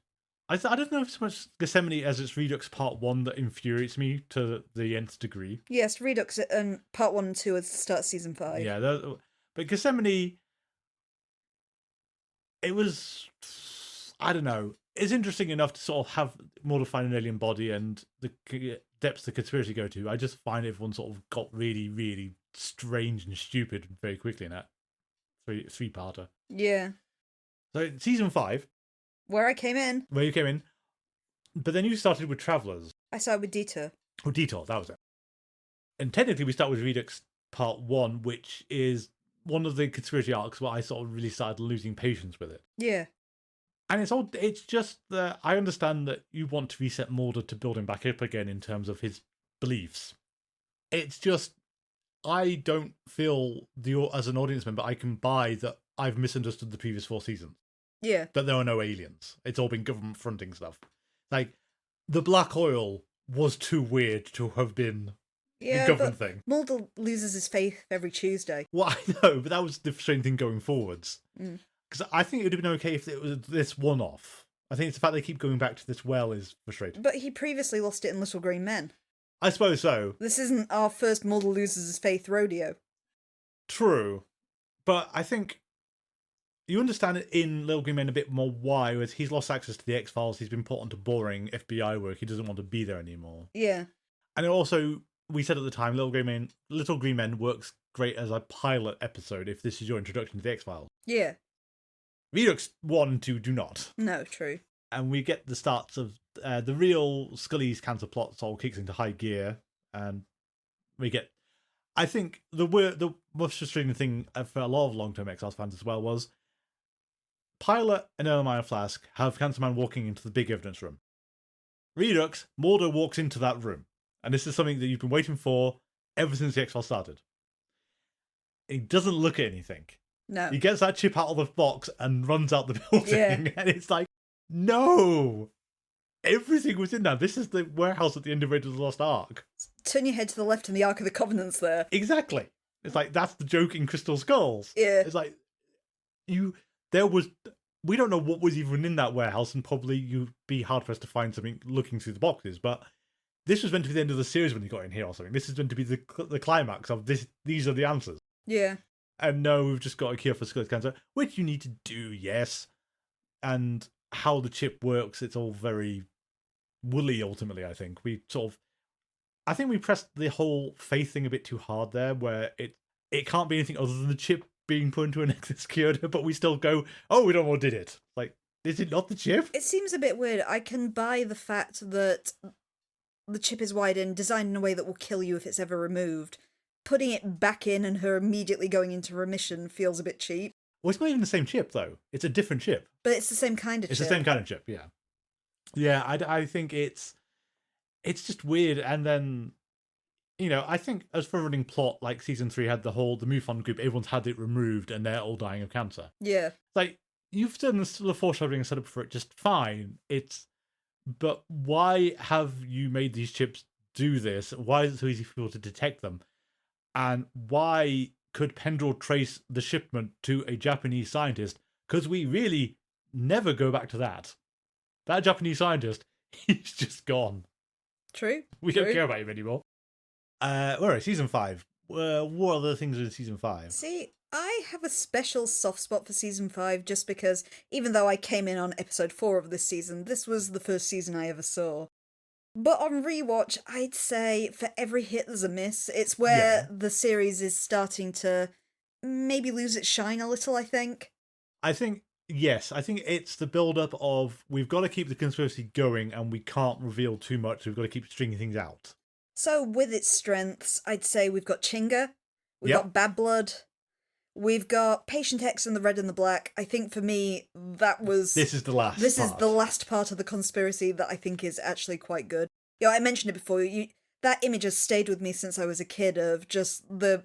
I don't know if it's so much Gethsemane as it's Redux Part 1 that infuriates me to the nth degree. Yes, Redux and Part 1 and 2 at the start of Season 5. Yeah, but Gethsemane... It was... I don't know. It's interesting enough to sort of have more to find an alien body and the depths the conspiracy go to. I just find everyone sort of got really, really strange and stupid very quickly in that three-parter. Yeah. So season 5, where you came in, but then you started with Travelers. I started with Detour. Oh, Detour, that was it. And technically, we start with Redux Part 1, which is one of the conspiracy arcs where I sort of really started losing patience with it. Yeah. And it's just that I understand that you want to reset Mulder to build him back up again in terms of his beliefs. It's just, I don't feel, as an audience member, I can buy that I've misunderstood the previous 4 seasons. Yeah. That there are no aliens. It's all been government fronting stuff. Like, the black oil was too weird to have been the government thing. Mulder loses his faith every Tuesday. Well, I know, but that was the strange thing going forwards. Mm. Because I think it would have been okay if it was this one-off. I think it's the fact they keep going back to this well is frustrating. But he previously lost it in Little Green Men. I suppose so. This isn't our first Mulder loses his faith rodeo. True. But I think you understand it in Little Green Men a bit more why, as he's lost access to the X-Files, he's been put onto boring FBI work, he doesn't want to be there anymore. Yeah. And also, we said at the time, Little Green Men works great as a pilot episode if this is your introduction to the X-Files. Yeah. Redux 1 and 2 do not. No, true. And we get the starts of the real Scully's cancer plot all kicks into high gear, and we get... I think the most frustrating thing for a lot of long-term X-Files fans as well was Pilot and Erlenmeyer Flask have Cancer Man walking into the big evidence room. Redux, Mulder walks into that room. And this is something that you've been waiting for ever since the X-Files started. He doesn't look at anything. No. He gets that chip out of the box and runs out the building. Yeah. And it's like, no! Everything was in there. This is the warehouse at the end of Raiders of the Lost Ark. Turn your head to the left and the Ark of the Covenant's there. Exactly. It's like, that's the joke in Crystal Skulls. Yeah. It's like, we don't know what was even in that warehouse, and probably you'd be hard-pressed to find something looking through the boxes, but this was meant to be the end of the series when he got in here or something. This is meant to be the climax of this. These are the answers. Yeah. And no, we've just got a cure for Scully's cancer, which you need to do, yes. And how the chip works, it's all very woolly, ultimately, I think. I think we pressed the whole faith thing a bit too hard there, where it can't be anything other than the chip being put into an executor, but we still go, oh, we don't know what did it. Like, is it not the chip? It seems a bit weird. I can buy the fact that the chip is widened, designed in a way that will kill you if it's ever removed. Putting it back in and her immediately going into remission feels a bit cheap. Well, it's not even the same chip, though. It's a different chip. But it's the same kind of It's chip. the same kind of chip, yeah. Yeah, I think it's just weird. And then, I think as for running plot, like season 3 had the MUFON group, everyone's had it removed and they're all dying of cancer. Yeah. Like, you've done the foreshadowing and set up for it just fine. But why have you made these chips do this? Why is it so easy for people to detect them? And why could Pendrell trace the shipment to a Japanese scientist? Because we really never go back to that. That Japanese scientist, he's just gone. True. We don't care about him anymore. All right, season 5. What other things are in season 5? See, I have a special soft spot for season 5 just because even though I came in on episode 4 of this season, this was the first season I ever saw. But on rewatch, I'd say for every hit there's a miss. It's where the series is starting to maybe lose its shine a little, I think. I think it's the build-up of we've got to keep the conspiracy going and we can't reveal too much. We've got to keep stringing things out. So with its strengths, I'd say we've got Chinga, we've got Bad Blood, we've got Patient X and the Red and the Black. I think for me, this is the last part of the conspiracy that I think is actually quite good. I mentioned it before. That image has stayed with me since I was a kid of just the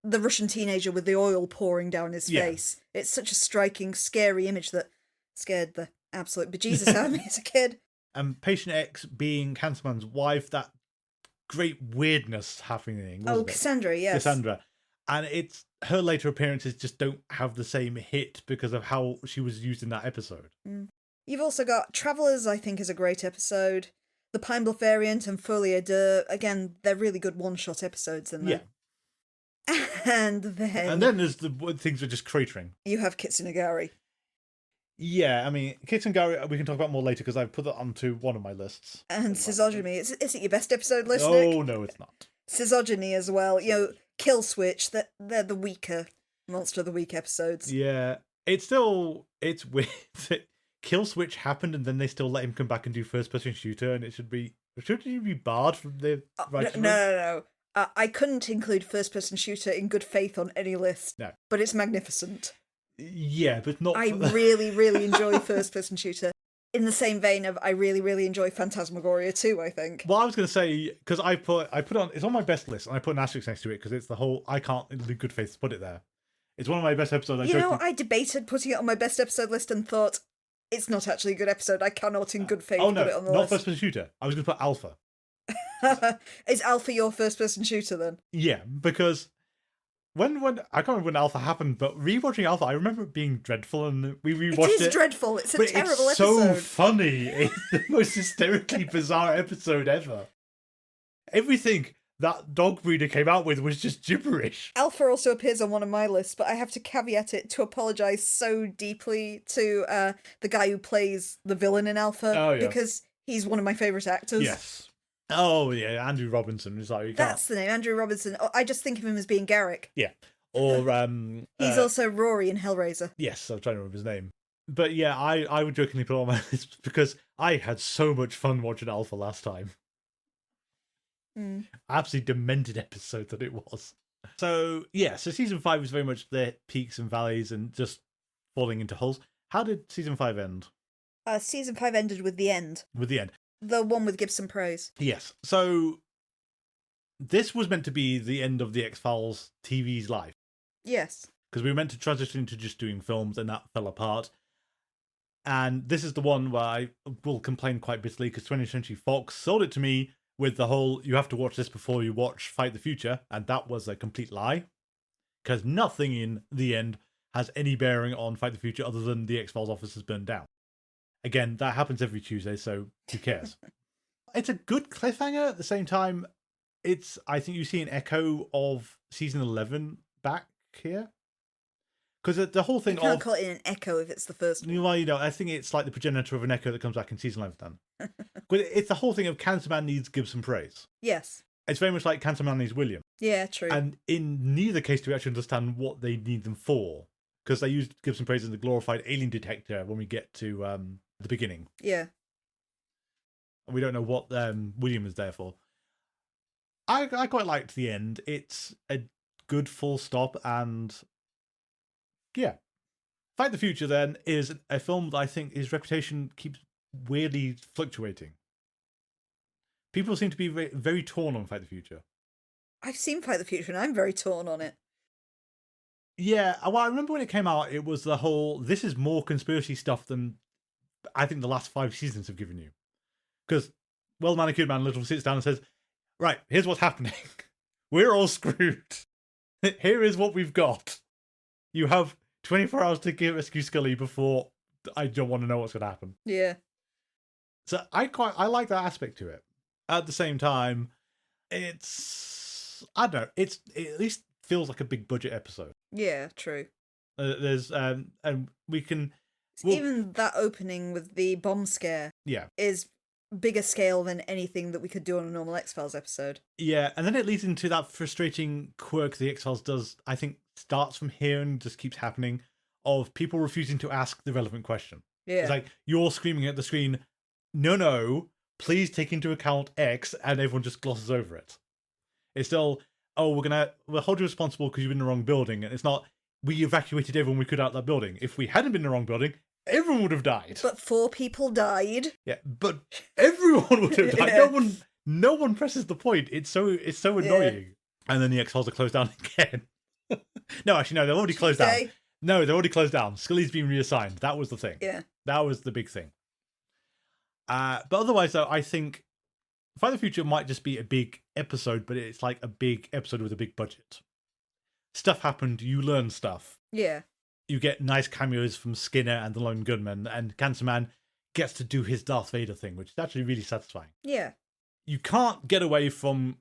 Russian teenager with the oil pouring down his face. It's such a striking, scary image that scared the absolute bejesus out of me as a kid. And Patient X being Cancerman's wife, that great weirdness happening. Cassandra, yes. Cassandra. And it's her later appearances just don't have the same hit because of how she was used in that episode. You've also got Travelers, I think, is a great episode. The Pine Bluff variant and Folie à Deux, again, they're really good one-shot episodes in there. Yeah. And then there's the things that are just cratering. You have Kitsunagari. Yeah, I mean, Kitsunagari, we can talk about more later because I've put that onto one of my lists. And Scisogeny. Is it your best episode list, Nick? Oh, no, it's not. Scisogeny as well. Kill Switch, they're the weaker Monster of the Week episodes. Yeah, it's weird that Kill Switch happened and then they still let him come back and do first-person shooter, and shouldn't he be barred from the writing room? No. I couldn't include first-person shooter in good faith on any list. No. But it's magnificent. Yeah, but not... I really, really enjoy first-person shooter. In the same vein of I really, really enjoy Phantasmagoria too, I think. Well, I was going to say, because I put on... It's on my best list, and I put an asterisk next to it because it's the whole... I can't, in good faith, put it there. It's one of my best episodes. I debated putting it on my best episode list and thought, it's not actually a good episode. I cannot in good faith put it on the list. Not first-person shooter. I was going to put Alpha. Is Alpha your first-person shooter, then? Yeah, because... When I can't remember when Alpha happened, but rewatching Alpha, I remember it being dreadful, and we rewatched it. It is dreadful. It's a terrible it's episode. So funny. It's the most hysterically bizarre episode ever. Everything that dog breeder came out with was just gibberish. Alpha also appears on one of my lists, but I have to caveat it to apologize so deeply to the guy who plays the villain in Alpha, Oh, yeah. because he's one of my favourite actors. Yes. Oh, yeah, Andrew Robinson. Is like, you can't... That's the name, Andrew Robinson. Oh, I just think of him as being Garrick. Yeah. Or... He's also Rory in Hellraiser. Yes, I'm trying to remember his name. But yeah, I would jokingly put it on my list because I had so much fun watching Alpha last time. Absolutely demented episode that it was. So yeah, so season 5 is very much the peaks and valleys and just falling into holes. How did season 5 end? Season 5 ended with the end. With the end. The one with Gibson Prose. Yes. So this was meant to be the end of the X-Files TV's life. Yes. Because we were meant to transition into just doing films and that fell apart. And this is the one where I will complain quite bitterly because 20th Century Fox sold it to me with the whole, you have to watch this before you watch Fight the Future, and that was a complete lie. Because nothing in the end has any bearing on Fight the Future other than the X-Files office has burned down. Again, that happens every Tuesday, so who cares? It's a good cliffhanger. At the same time, I think you see an echo of season 11 back here. Because the whole thing You can't call it an echo if it's the first one. Well, I think it's like the progenitor of an echo that comes back in season 11 then. But it's the whole thing of Cancerman needs Gibson Praise. Yes. It's very much like Cancerman needs William. Yeah, true. And in neither case do we actually understand what they need them for. Because they used Gibson Praise as the glorified alien detector when we get to the beginning. Yeah. And we don't know what William is there for. I quite liked the end. It's a good full stop and... yeah. Fight the Future, then, is a film that I think his reputation keeps weirdly fluctuating. People seem to be very, very torn on Fight the Future. I've seen Fight the Future and I'm very torn on it. Yeah, well, I remember when it came out, it was the whole, this is more conspiracy stuff than I think the last 5 seasons have given you. Because Well Manicured Man literally sits down and says, right, here's what's happening. We're all screwed. Here is what we've got. You have 24 hours to rescue Scully before I don't want to know what's going to happen. Yeah. So I like that aspect to it. At the same time, it's, I don't know, it at least feels like a big budget episode. Yeah, true. There's and we can even that opening with the bomb scare is bigger scale than anything that we could do on a normal X-Files episode. Yeah, and then it leads into that frustrating quirk the X-Files does, I think, starts from here and just keeps happening, of people refusing to ask the relevant question. Yeah. It's like, you're screaming at the screen, no, please take into account X, and everyone just glosses over it. It's still, we'll hold you responsible because you're in the wrong building, and it's not, we evacuated everyone we could out of that building. If we hadn't been in the wrong building, everyone would have died. But 4 people died. Yeah, but everyone would have died. Yeah. No one presses the point. It's so annoying. Yeah. And then the X-Files are closed down again. No, actually, no, they're already closed down. No, they're already closed down. Scully's been reassigned. That was the thing. Yeah. That was the big thing. But otherwise, though, I think Fight the Future might just be a big episode, but it's like a big episode with a big budget. Stuff happened, you learn stuff. Yeah. You get nice cameos from Skinner and the Lone Gunman, and Cancerman gets to do his Darth Vader thing, which is actually really satisfying. Yeah. You can't get away from,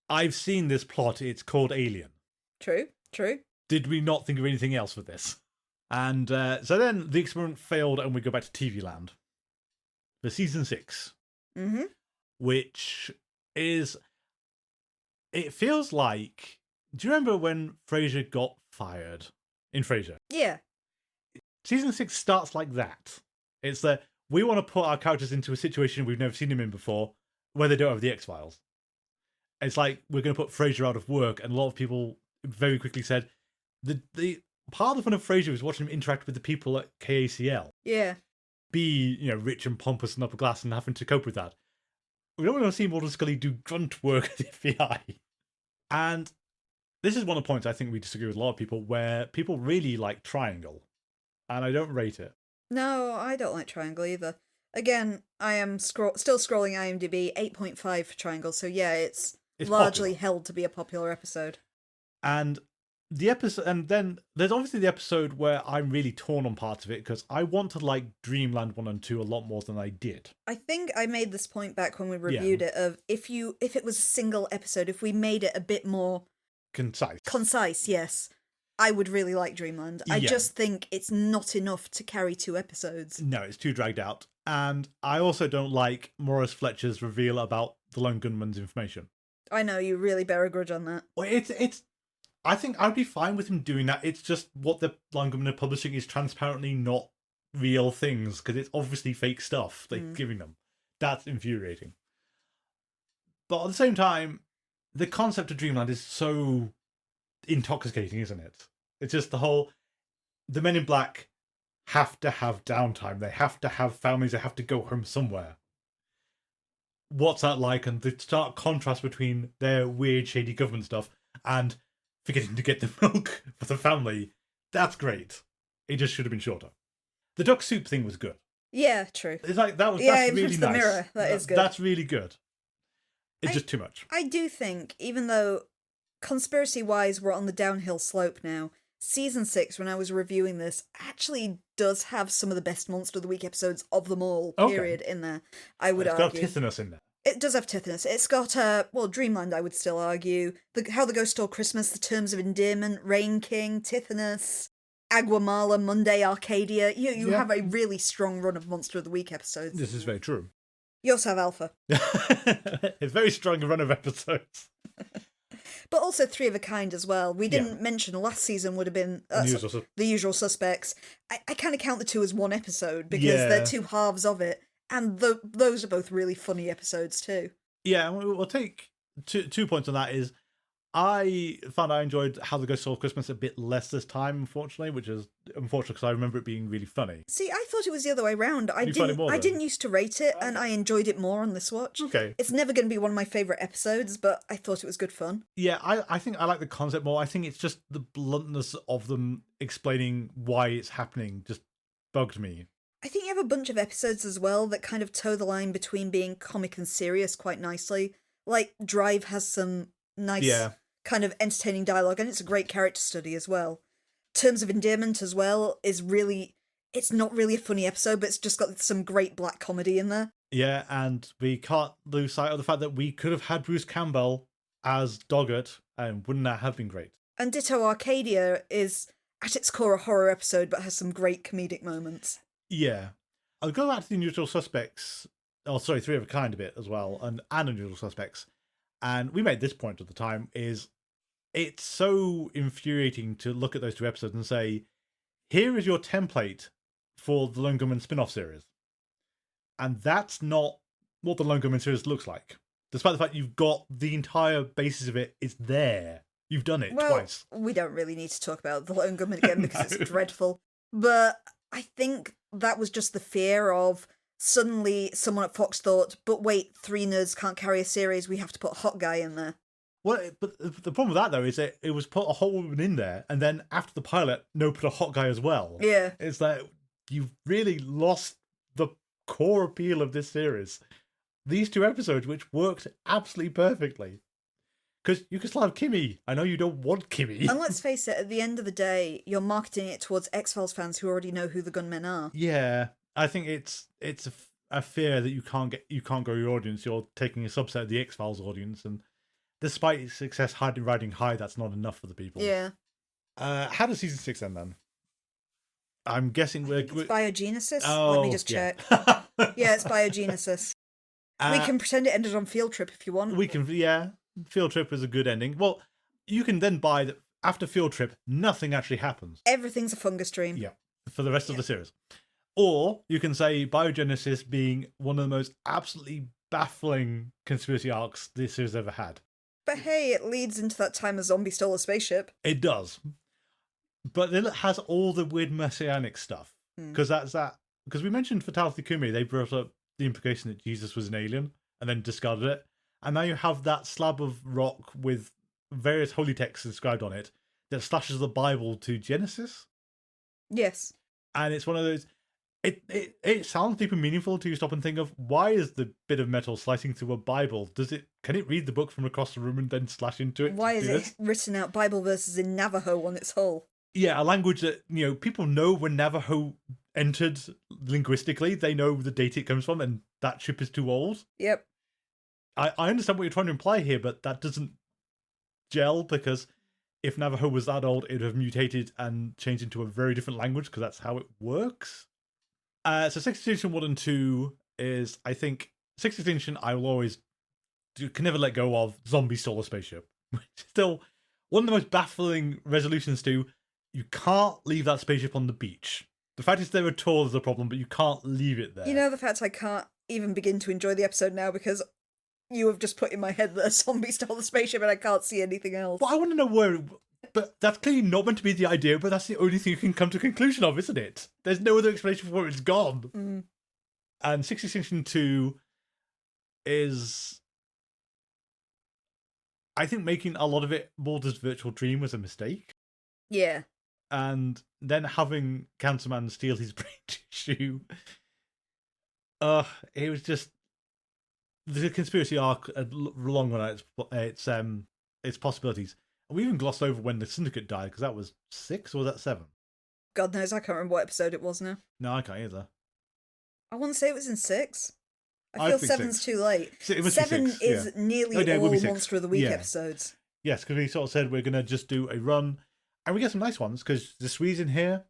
I've seen this plot, it's called Alien. True. Did we not think of anything else for this? And so then the experiment failed and we go back to TV Land for season 6. Mm-hmm. Which is, it feels like, do you remember when Frasier got fired in Frasier? Yeah. Season 6 starts like that. It's that we want to put our characters into a situation we've never seen them in before, where they don't have the X-Files. It's like, we're going to put Frasier out of work, and a lot of people very quickly said, the part of the fun of Frasier was watching him interact with the people at KACL. Yeah. Be, rich and pompous and upper class and having to cope with that. We don't want to see Mulder Scully do grunt work at the FBI. And this is one of the points I think we disagree with a lot of people, where people really like Triangle. And I don't rate it. No, I don't like Triangle either. Again, I am still scrolling IMDb, 8.5 for Triangle, so yeah, it's largely popular. held to be a popular episode. And the episode, and then there's obviously the episode where I'm really torn on parts of it because I want to like Dreamland 1 and 2 a lot more than I did. I think I made this point back when we reviewed it of if it was a single episode, if we made it a bit more concise, yes, I would really like Dreamland. I just think it's not enough to carry 2 episodes. No, it's too dragged out. And I also don't like Maurice Fletcher's reveal about the Lone Gunman's information. I know, you really bear a grudge on that. Well, it's. I think I'd be fine with him doing that. It's just what the Lone Gunman are publishing is transparently not real things, because it's obviously fake stuff they're giving them. That's infuriating. But at the same time, the concept of Dreamland is so intoxicating, isn't it? It's just the Men in Black have to have downtime. They have to have families. They have to go home somewhere. What's that like? And the stark contrast between their weird, shady government stuff and forgetting to get the milk for the family. That's great. It just should have been shorter. The duck soup thing was good. Yeah, true. It's like that's really nice. The mirror. That is good. That's really good. It's just too much. I do think, even though conspiracy-wise we're on the downhill slope now, Season 6, when I was reviewing this, actually does have some of the best Monster of the Week episodes of them all, period, in there, I would argue. It's got Tithonus in there. It does have Tithonus. It's got, Dreamland, I would still argue. How the Ghost Stole Christmas, The Terms of Endearment, Rain King, Tithonus, Aguamala, Monday, Arcadia. You have a really strong run of Monster of the Week episodes. This is very true. You also have Alpha. It's very strong run of episodes. But also Three of a Kind as well. We didn't mention last season would have been The Usual Suspects. I kind of count the 2 as one episode because they're 2 halves of it. And those are both really funny episodes too. Yeah, and we'll take 2 points on that is I found I enjoyed How the Ghost Stole Christmas a bit less this time, unfortunately, which is unfortunate because I remember it being really funny. See, I thought it was the other way around. I didn't used to rate it, and I enjoyed it more on this watch. Okay. It's never going to be one of my favourite episodes, but I thought it was good fun. Yeah, I think I like the concept more. I think it's just the bluntness of them explaining why it's happening just bugged me. I think you have a bunch of episodes as well that kind of toe the line between being comic and serious quite nicely. Like, Drive has some nice... kind of entertaining dialogue, and it's a great character study as well. Terms of Endearment as well is really... It's not really a funny episode, but it's just got some great black comedy in there. Yeah, and we can't lose sight of the fact that we could have had Bruce Campbell as Doggett, and wouldn't that have been great? And ditto Arcadia is, at its core, a horror episode, but has some great comedic moments. Yeah. I'll go back to the Unusual Suspects... Three of a Kind a bit as well, and Unusual Suspects. And we made this point at the time, is it's so infuriating to look at those 2 episodes and say, here is your template for the Lone Gunman spin-off series. And that's not what the Lone Gunman series looks like. Despite the fact you've got the entire basis of it, it's there. You've done it twice. We don't really need to talk about the Lone Gunman again because it's dreadful. But I think that was just the fear of suddenly someone at Fox thought, but wait, 3 nerds can't carry a series, we have to put a hot guy in there. Well, but the problem with that, though, is that it was put a hot woman in there, and then after the pilot, put a hot guy as well. Yeah. It's like, you've really lost the core appeal of this series. These 2 episodes, which worked absolutely perfectly. Because you can still have Kimmy. I know you don't want Kimmy. And let's face it, at the end of the day, you're marketing it towards X-Files fans who already know who the gunmen are. Yeah, I think it's a fear that you can't grow your audience. You're taking a subset of the X-Files audience, and despite its success riding high, that's not enough for the people. Yeah. How does season 6 end then? I'm guessing we're Biogenesis? Oh, let me just check. Yeah, it's Biogenesis. We can pretend it ended on Field Trip if you want. We can, yeah. Field Trip is a good ending. Well, you can then buy that after Field Trip, nothing actually happens. Everything's a fungus dream. Yeah, for the rest of the series. Or you can say Biogenesis being one of the most absolutely baffling conspiracy arcs this series ever had. But hey, it leads into that time a zombie stole a spaceship. It does. But then it has all the weird messianic stuff. Because because we mentioned Fatality Kumi, they brought up the implication that Jesus was an alien and then discarded it. And now you have that slab of rock with various holy texts inscribed on it that slashes the Bible to Genesis. Yes. And it's one of those... It sounds deep and meaningful till you stop and think of, why is the bit of metal slicing through a Bible? Can it read the book from across the room and then slash into it? Why is it written out Bible verses in Navajo on its hull? Yeah, a language that, people know when Navajo entered linguistically, they know the date it comes from, and that ship is too old. Yep. I understand what you're trying to imply here, but that doesn't gel, because if Navajo was that old, it would have mutated and changed into a very different language, because that's how it works. So 6th Extinction 1 and 2 is, I think, 6th Extinction I will always can never let go of. Zombie stole a spaceship. Which is still one of the most baffling resolutions to, you can't leave that spaceship on the beach. The fact it's there at all is a problem, but you can't leave it there. You know, the fact I can't even begin to enjoy the episode now because you have just put in my head that a zombie stole the spaceship and I can't see anything else. Well, I want to know where... But that's clearly not meant to be the idea, but that's the only thing you can come to a conclusion of, isn't it? There's no other explanation for where it's gone. Mm. And 6th Extinction 2 is... I think making a lot of it Mulder's virtual dream was a mistake. Yeah. And then having Cancerman steal his brain tissue... it was just... The conspiracy arc had long run out its possibilities. And we even glossed over when the Syndicate died, because that was 6 or was that 7? God knows, I can't remember what episode it was now. No, I can't either. I want to say it was in 6. I feel 7's too late. It must 7 be 6, is yeah. nearly all Monster of the Week Yeah. episodes. Yes, because we sort of said we're going to just do a run, and we get some nice ones, because the Swedes in here.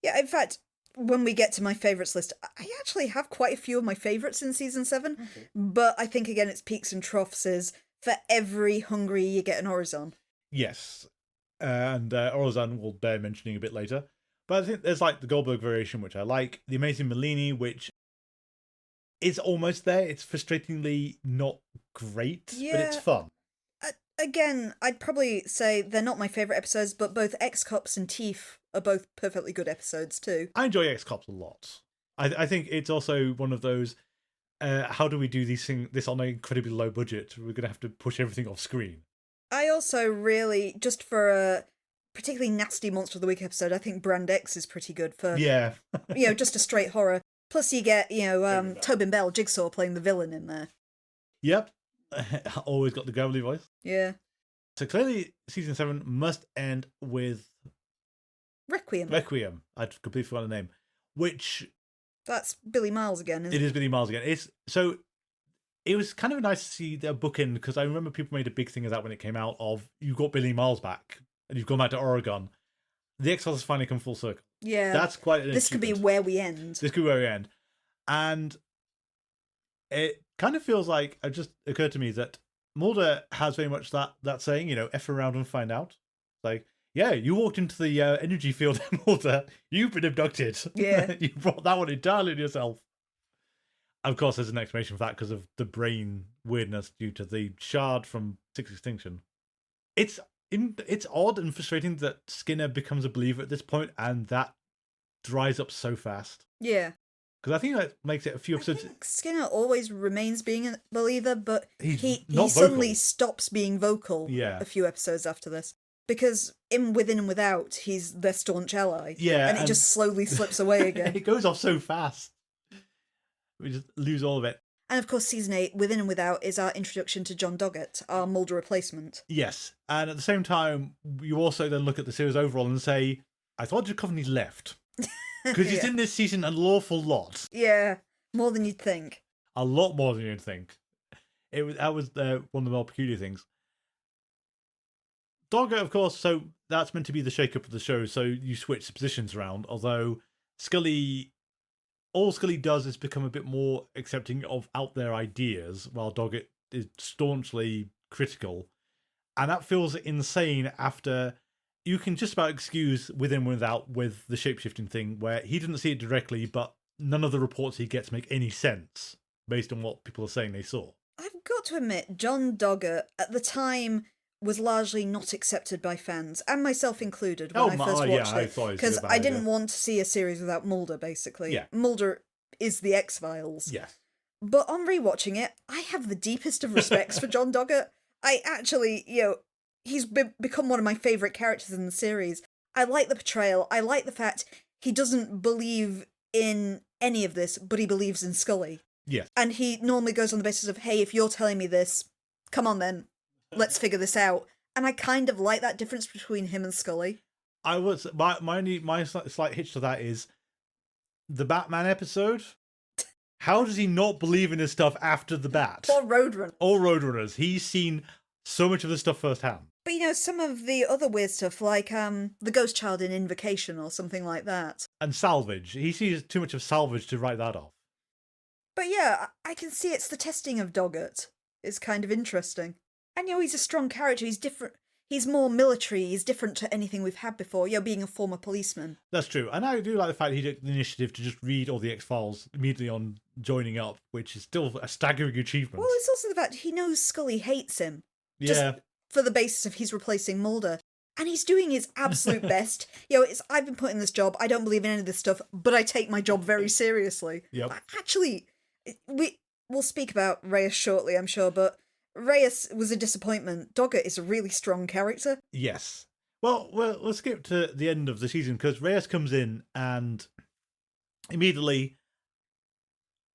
Yeah, in fact, when we get to my favourites list, I actually have quite a few of my favourites in Season 7, but I think, again, it's peaks and troughs is for every hungry you get an Orizon. Yes, and Orizon will bear mentioning a bit later. But I think there's like the Goldberg variation, which I like, the Amazing Melini, which is almost there. It's frustratingly not great, but it's fun. Again, I'd probably say they're not my favourite episodes, but both X-Cops and Teeth are both perfectly good episodes too. I enjoy X-Cops a lot. I think it's also one of those, how do we do this on an incredibly low budget? We're going to have to push everything off screen. I also really, just for a particularly nasty Monster of the Week episode, I think Brand X is pretty good for, just a straight horror. Plus you get, Tobin Bell, Jigsaw, playing the villain in there. Yep. Always got the gravelly voice. Yeah. So clearly Season 7 must end with... Requiem. I'd completely forgotten the name. Which... That's Billy Miles again, isn't it? It is Billy Miles again. It was kind of nice to see their bookend, because I remember people made a big thing of that when it came out, of you got Billy Miles back and you've gone back to Oregon. The X-Files has finally come full circle. Yeah. That's quite an This could be where we end. And it kind of feels like, it just occurred to me that Mulder has very much that saying, F around and find out. Like, yeah, you walked into the energy field, Mulder. You've been abducted. Yeah. You brought that one entirely on yourself. Of course, there's an explanation for that because of the brain weirdness due to the shard from 6th Extinction. It's odd and frustrating that Skinner becomes a believer at this point, and that dries up so fast. Yeah. Because I think that makes it a few episodes... I think Skinner always remains being a believer, but he not suddenly vocal. Stops being vocal a few episodes after this. Because in Within and Without, he's their staunch ally. Yeah. And it just slowly slips away again. It goes off so fast. We just lose all of it. And of course, Season 8, Within and Without, is our introduction to John Doggett, our Mulder replacement. Yes. And at the same time, you also then look at the series overall and say, I thought Duchovny left. Because he's in this season an awful lot. Yeah, more than you'd think. A lot more than you'd think. That was one of the more peculiar things. Doggett, of course, so that's meant to be the shake-up of the show, so you switch the positions around, although all Scully does is become a bit more accepting of out there ideas, while Doggett is staunchly critical. And that feels insane after you can just about excuse Within and Without with the shapeshifting thing, where he didn't see it directly, but none of the reports he gets make any sense based on what people are saying they saw. I've got to admit, John Doggett, at the time, was largely not accepted by fans, and myself included, when I first watched it. Because I didn't want to see a series without Mulder, basically. Yeah. Mulder is the X-Files. Yeah. But on rewatching it, I have the deepest of respects for John Doggett. I actually, he's become one of my favourite characters in the series. I like the portrayal. I like the fact he doesn't believe in any of this, but he believes in Scully. Yes. And he normally goes on the basis of, hey, if you're telling me this, come on then, let's figure this out. And I kind of like that difference between him and Scully. I was my slight hitch to that is the Batman episode. How does he not believe in his stuff after the Bat? Or Roadrunner. Or Roadrunners. He's seen so much of this stuff firsthand. But you know, some of the other weird stuff, like the Ghost Child in Invocation or something like that. And Salvage. He sees too much of Salvage to write that off. But yeah, I can see it's the testing of Doggett. It's kind of interesting. And you know, he's a strong character. He's different. He's more military. He's different to anything we've had before. You know, being a former policeman. That's true. And I do like the fact he took the initiative to just read all the X-Files immediately on joining up, which is still a staggering achievement. Well, it's also the fact he knows Scully hates him. Yeah. Just for the basis of he's replacing Mulder. And he's doing his absolute best. You know, I've been put in this job. I don't believe in any of this stuff, but I take my job very seriously. Yep. Actually, we'll speak about Reyes shortly, I'm sure, but Reyes was a disappointment. Doggett is a really strong character. Yes. Well, let's skip to the end of the season because Reyes comes in and immediately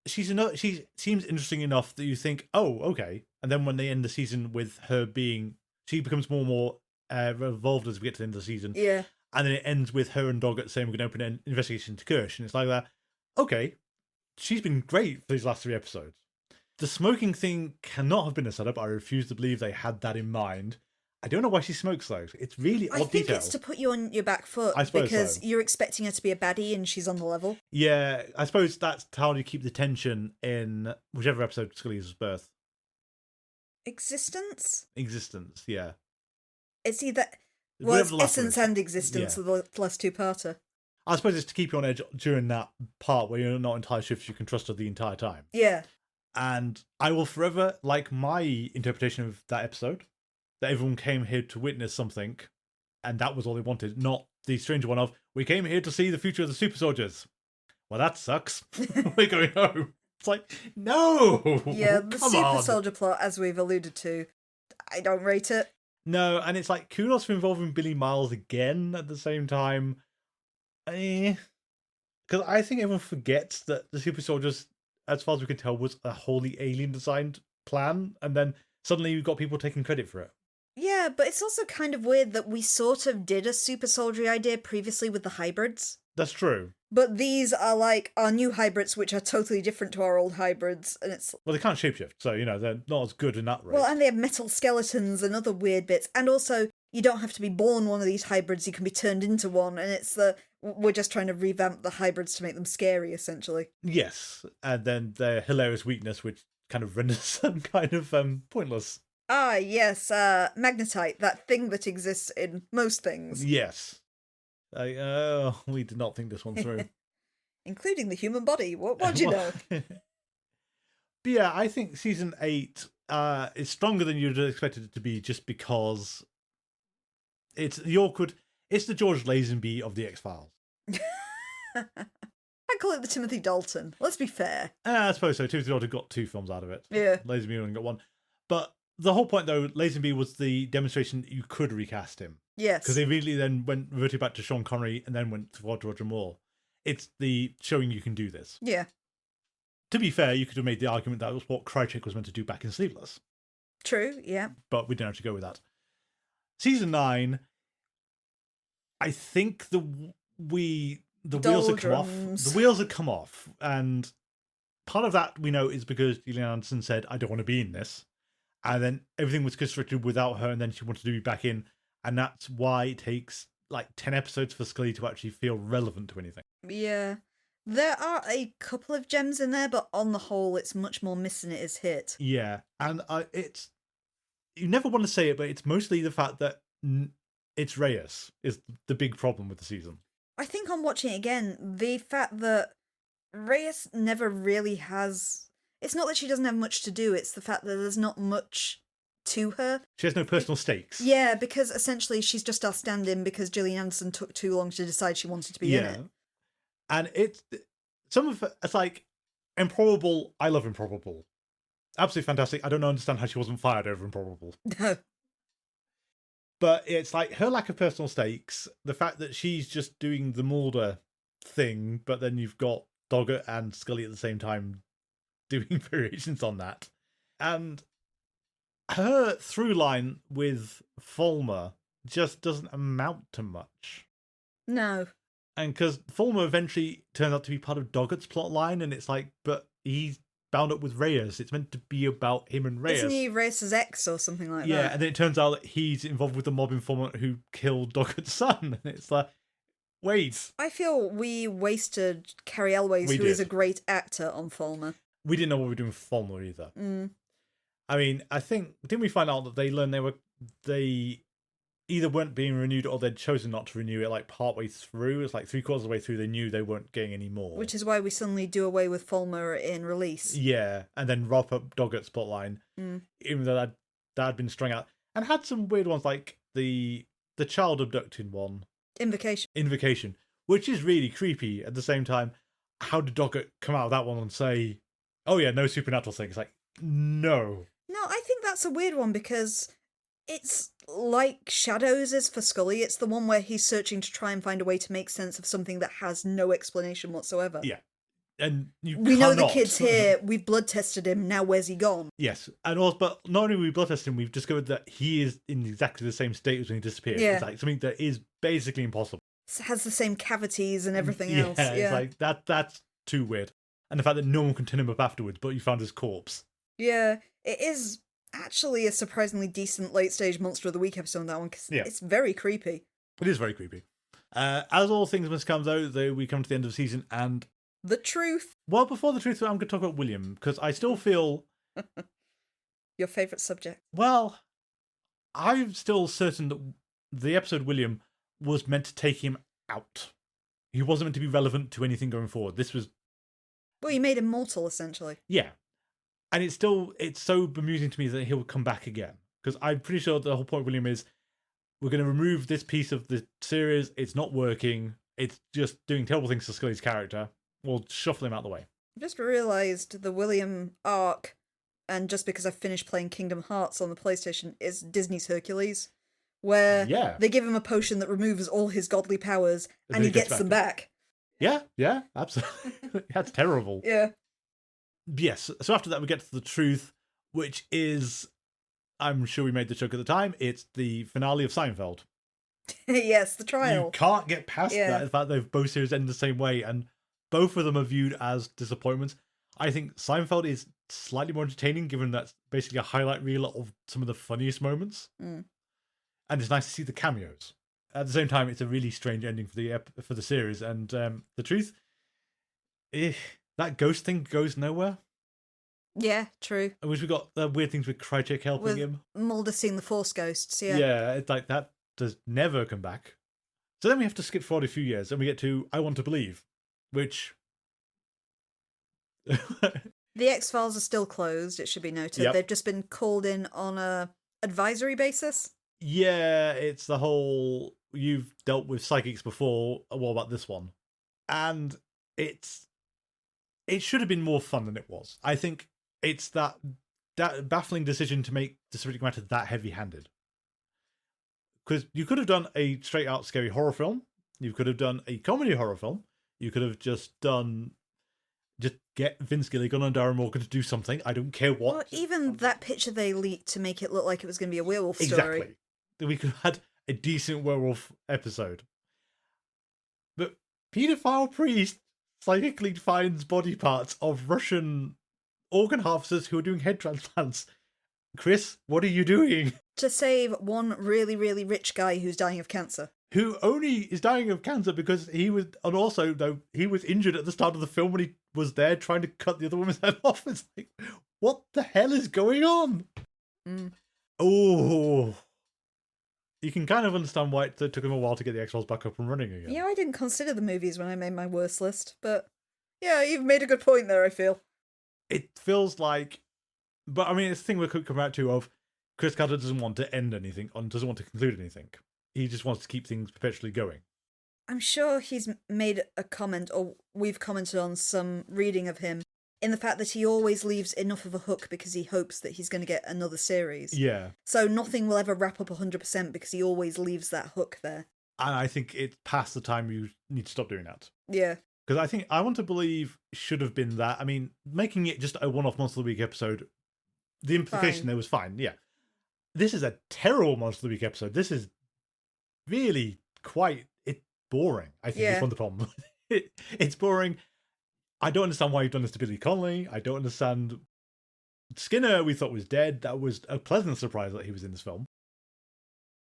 she seems interesting enough that you think, oh, okay. And then when they end the season with her she becomes more and more involved as we get to the end of the season. Yeah. And then it ends with her and Doggett saying we're going to open an investigation to Kirsch. And it's like that, okay, she's been great for these last 3 episodes. The smoking thing cannot have been a setup. I refuse to believe they had that in mind. I don't know why she smokes though. It's really odd detail. I think it's to put you on your back foot. I suppose because so. You're expecting her to be a baddie and she's on the level. Yeah, I suppose that's how you keep the tension in whichever episode Scully's birth. Existence, yeah. It's either... Well, it's Essence and Existence of the last 2-parter. I suppose it's to keep you on edge during that part where you're not entirely sure if you can trust her the entire time. Yeah. And I will forever like my interpretation of that episode, that everyone came here to witness something, and that was all they wanted, not the strange one of, we came here to see the future of the super soldiers. Well, that sucks. We're going home. It's like, no! Yeah, the super soldier plot, as we've alluded to, I don't rate it. No, and it's like, kudos for involving Billy Miles again at the same time. Because I think everyone forgets that the super soldiers, as far as we can tell, was a wholly alien-designed plan, and then suddenly you've got people taking credit for it. Yeah, but it's also kind of weird that we sort of did a super soldier idea previously with the hybrids. That's true. But these are like our new hybrids, which are totally different to our old hybrids, and it's... Well, they can't shapeshift, so, you know, they're not as good in that way. Well, and they have metal skeletons and other weird bits, and also, you don't have to be born one of these hybrids, you can be turned into one, and it's we're just trying to revamp the hybrids to make them scary, essentially. Yes, and then their hilarious weakness, which kind of renders them kind of pointless. Ah, yes, magnetite, that thing that exists in most things. Yes. We did not think this one through. Including the human body, what'd you know? But yeah, I think season 8 is stronger than you'd expected it to be just because it's the awkward... It's the George Lazenby of the X-Files. I'd call it the Timothy Dalton. Let's be fair. I suppose so. Timothy Dalton got 2 films out of it. Yeah. Lazenby only got 1. But the whole point, though, Lazenby was the demonstration that you could recast him. Yes. Because they immediately then reverted back to Sean Connery and then went to Roger Moore. It's the showing you can do this. Yeah. To be fair, you could have made the argument that was what Krycek was meant to do back in Sleepless. True, yeah. But we didn't have to go with that. Season 9, I think the wheels had come off. The wheels had come off. And part of that we know is because Gillian Anderson said, I don't want to be in this. And then everything was constructed without her, and then she wanted to be back in. And that's why it takes like 10 episodes for Scully to actually feel relevant to anything. Yeah. There are a couple of gems in there, but on the whole, it's much more miss than it is hit. Yeah. And it's... You never want to say it, but it's mostly the fact that it's Reyes is the big problem with the season. I think on watching it again, the fact that Reyes never really has... It's not that she doesn't have much to do, it's the fact that there's not much to her. She has no personal stakes. Yeah, because essentially she's just our stand-in because Gillian Anderson took too long to decide she wanted to be in it. And it's like Improbable. I love Improbable. Absolutely fantastic. I don't understand how she wasn't fired over Improbable. No. But it's like her lack of personal stakes, the fact that she's just doing the Mulder thing, but then you've got Doggett and Scully at the same time doing variations on that. And her through line with Fulmer just doesn't amount to much. No. And because Fulmer eventually turns out to be part of Doggett's plot line, and it's like, but he's bound up with Reyes. It's meant to be about him and Reyes. Isn't he Reyes' ex or something like that? Yeah, and then it turns out that he's involved with the mob informant who killed Doggett's son. And it's like, wait. I feel we wasted Carrie Elways, who is a great actor, on Fulmer. We didn't know what we were doing with Fulmer either. I mean, I think, didn't we find out that they learned they either weren't being renewed or they'd chosen not to renew it like partway through? It's like 3/4 of the way through they knew they weren't getting any more. Which is why we suddenly do away with Fulmer in Release. Yeah, and then wrap up Doggett's plotline, even though that had been strung out. And had some weird ones like the child abducting one. Invocation, which is really creepy. At the same time, how did Doggett come out of that one and say, oh yeah, no supernatural thing? It's like, no. No, I think that's a weird one because it's like Shadows is for Scully. It's the one where he's searching to try and find a way to make sense of something that has no explanation whatsoever. Yeah. And we know the kid's here, we've blood tested him, now where's he gone? Yes. And also, but not only we blood tested him, we've discovered that he is in exactly the same state as when he disappeared. Yeah. It's like something that is basically impossible. It has the same cavities and everything else. Yeah, it's like that's too weird. And the fact that no one can turn him up afterwards, but you found his corpse. Yeah, it is actually a surprisingly decent late-stage Monster of the Week episode on that one, because it's very creepy. It is very creepy. As all things must come, though, we come to the end of the season, and... The truth. Well, before the truth, I'm going to talk about William, because I still feel... Your favourite subject. Well, I'm still certain that the episode William was meant to take him out. He wasn't meant to be relevant to anything going forward. This was... Well, you made him mortal, essentially. Yeah. And it's so bemusing to me that he'll come back again. Because I'm pretty sure the whole point of William is, we're going to remove this piece of the series, it's not working, it's just doing terrible things to Scully's character. We'll shuffle him out the way. I just realised the William arc, and just because I finished playing Kingdom Hearts on the PlayStation, is Disney's Hercules. Where they give him a potion that removes all his godly powers, and he gets them back. Yeah, absolutely. That's terrible. Yeah. Yes, so after that we get to the truth, which is, I'm sure we made the joke at the time, it's the finale of Seinfeld. Yes, the trial. You can't get past that, in fact they've both series end the same way, and both of them are viewed as disappointments. I think Seinfeld is slightly more entertaining, given that's basically a highlight reel of some of the funniest moments. And it's nice to see the cameos. At the same time, it's a really strange ending for the series, and the truth, that ghost thing goes nowhere. Yeah, true. I wish we got weird things with Krychek helping him. Mulder seeing the Force ghosts, yeah. Yeah, it's like that does never come back. So then we have to skip forward a few years, and we get to I Want to Believe, which... The X-Files are still closed, it should be noted. They've just been called in on a advisory basis. Yeah, it's the whole, you've dealt with psychics before, what about this one? And it should have been more fun than it was. I think it's that baffling decision to make the subject matter that heavy-handed. Because you could have done a straight-out scary horror film, you could have done a comedy horror film, you could have just get Vince Gilligan and Darren Morgan to do something. I don't care what. Well, even that picture they leaked to make it look like it was going to be a werewolf story. Exactly. We could have had a decent werewolf episode. But paedophile priest psychically finds body parts of Russian organ harvesters who are doing head transplants. Chris, what are you doing? To save one really, really rich guy who's dying of cancer. Who only is dying of cancer because he was, and also though he was injured at the start of the film when he was there trying to cut the other woman's head off. It's like, what the hell is going on? Oh, you can kind of understand why it took him a while to get the X-Files back up and running again. Yeah, I didn't consider the movies when I made my worst list, but yeah, you've made a good point there, I feel. It feels like, but I mean, it's the thing we could come back to of Chris Carter doesn't want to end anything, doesn't want to conclude anything. He just wants to keep things perpetually going. I'm sure he's made a comment, or we've commented on some reading of him, in the fact that he always leaves enough of a hook because he hopes that he's going to get another series. Yeah. So nothing will ever wrap up 100% because he always leaves that hook there. And I think it's past the time you need to stop doing that. Yeah. Because I think I Want to Believe should have been that. I mean, making it just a one-off Monster of the Week episode, the implication there was fine. Yeah. This is a terrible Monster of the Week episode. This is really it's boring. I think is one of the problems. It's boring. I don't understand why you've done this to Billy Connolly. I don't understand. Skinner, we thought was dead. That was a pleasant surprise that he was in this film.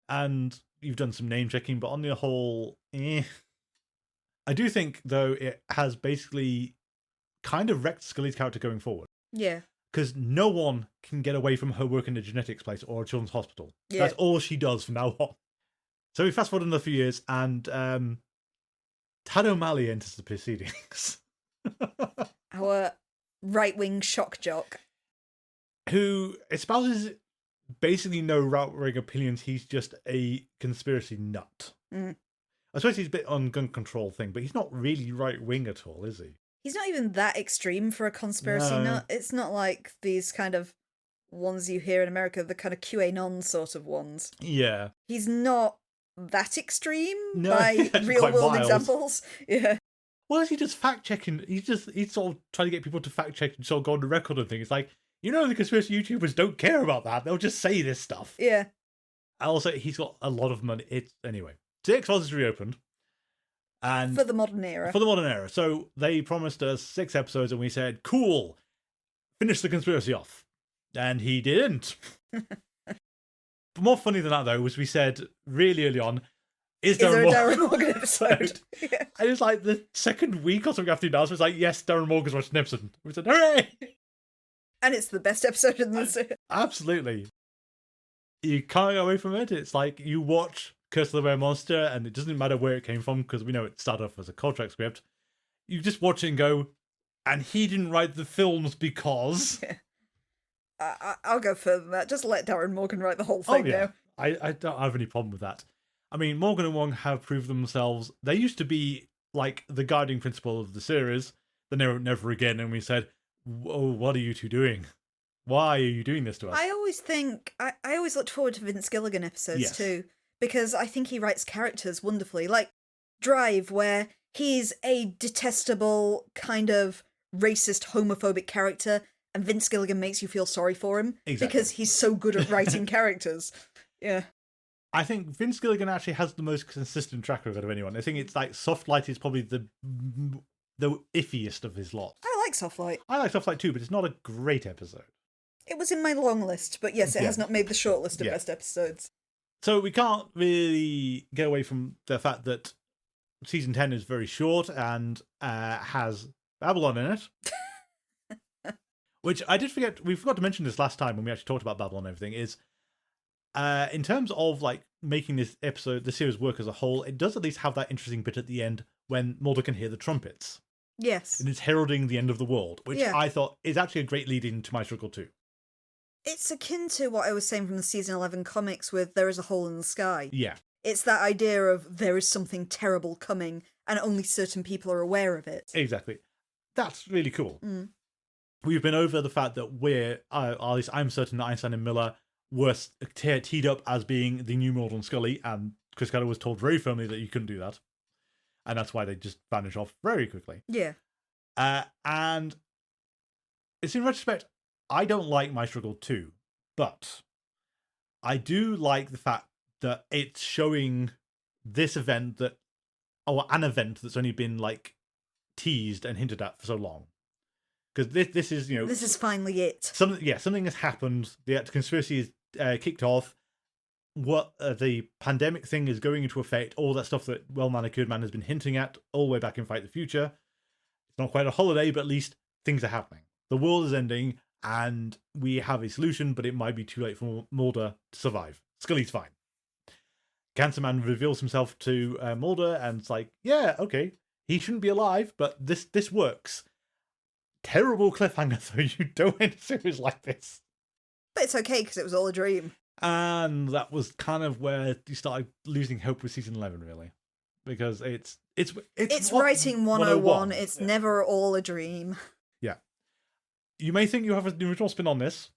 And you've done some name checking, but on the whole, I do think, though, it has basically kind of wrecked Scully's character going forward. Yeah. Because no one can get away from her work in a genetics place or a children's hospital. Yeah. That's all she does from now on. So we fast forward another few years, and Tad O'Malley enters the proceedings. Our right-wing shock jock. Who espouses basically no right-wing opinions. He's just a conspiracy nut. I suppose he's a bit on gun control thing, but he's not really right-wing at all, is he? He's not even that extreme for a conspiracy nut. It's not like these kind of ones you hear in America, the kind of QAnon sort of ones. Yeah. He's not that extreme by real-world examples. Yeah. Well, is he just fact-checking? He's sort of trying to get people to fact-check and sort of go on the record and things. It's like, you know, the conspiracy YouTubers don't care about that. They'll just say this stuff. Yeah. Also, he's got a lot of money. Anyway, the X-Files is reopened. And for the modern era. For the modern era. So they promised us 6 episodes and we said, cool, finish the conspiracy off. And he didn't. But more funny than that, though, was we said really early on, is there a Darren Morgan episode? Yeah. And it's like the second week or something after he announced, it's like, yes, Darren Morgan's watched an episode. We said, hooray! And it's the best episode in the series. Absolutely. You can't get away from it. It's like you watch Curse of the Were Monster, and it doesn't matter where it came from, because we know it started off as a contract script. You just watch it and go, and he didn't write the films because... Yeah. I'll go further than that. Just let Darren Morgan write the whole thing now. I don't have any problem with that. I mean, Morgan and Wong have proved themselves. They used to be like the guiding principle of the series. Then they wrote Never Again, and we said, whoa, what are you two doing? Why are you doing this to us? I always think, I always looked forward to Vince Gilligan episodes too, because I think he writes characters wonderfully. Like Drive, where he's a detestable, kind of racist, homophobic character, and Vince Gilligan makes you feel sorry for him because he's so good at writing characters. Yeah. I think Vince Gilligan actually has the most consistent track record of anyone. I think it's like Soft Light is probably the iffiest of his lot. I like Soft Light. I like Soft Light too, but it's not a great episode. It was in my long list, but yes, it has not made the short list of best episodes. So we can't really get away from the fact that season 10 is very short and has Babylon in it. Which I did forget, we forgot to mention this last time when we actually talked about Babylon and everything, is in terms of like making this episode, the series work as a whole, it does at least have that interesting bit at the end when Mulder can hear the trumpets. Yes. And it's heralding the end of the world, which I thought is actually a great lead into My Struggle 2. It's akin to what I was saying from the season 11 comics with There Is a Hole in the Sky. Yeah. It's that idea of there is something terrible coming and only certain people are aware of it. Exactly. That's really cool. We've been over the fact that we're, at least I'm certain that Einstein and Miller were teed up as being the new Mulder and Scully, and Chris Carter was told very firmly that you couldn't do that. And that's why they just vanish off very quickly. Yeah. And it's in retrospect, I don't like My Struggle 2, but I do like the fact that it's showing this event an event that's only been like teased and hinted at for so long. Because this is, you know... This is finally it. Something has happened. The conspiracy is kicked off. What the pandemic thing is going into effect. All that stuff that Well Manicured Man has been hinting at all the way back in Fight the Future. It's not quite a holiday, but at least things are happening. The world is ending, and we have a solution, but it might be too late for Mulder to survive. Scully's fine. Cancer Man reveals himself to Mulder, and it's like, yeah, okay, he shouldn't be alive, but this works. Terrible cliffhanger, though. You don't end a series like this. But it's okay, because it was all a dream. And that was kind of where you started losing hope with season 11, really. Because it's writing 101. It's never all a dream. Yeah. You may think you have an original spin on this,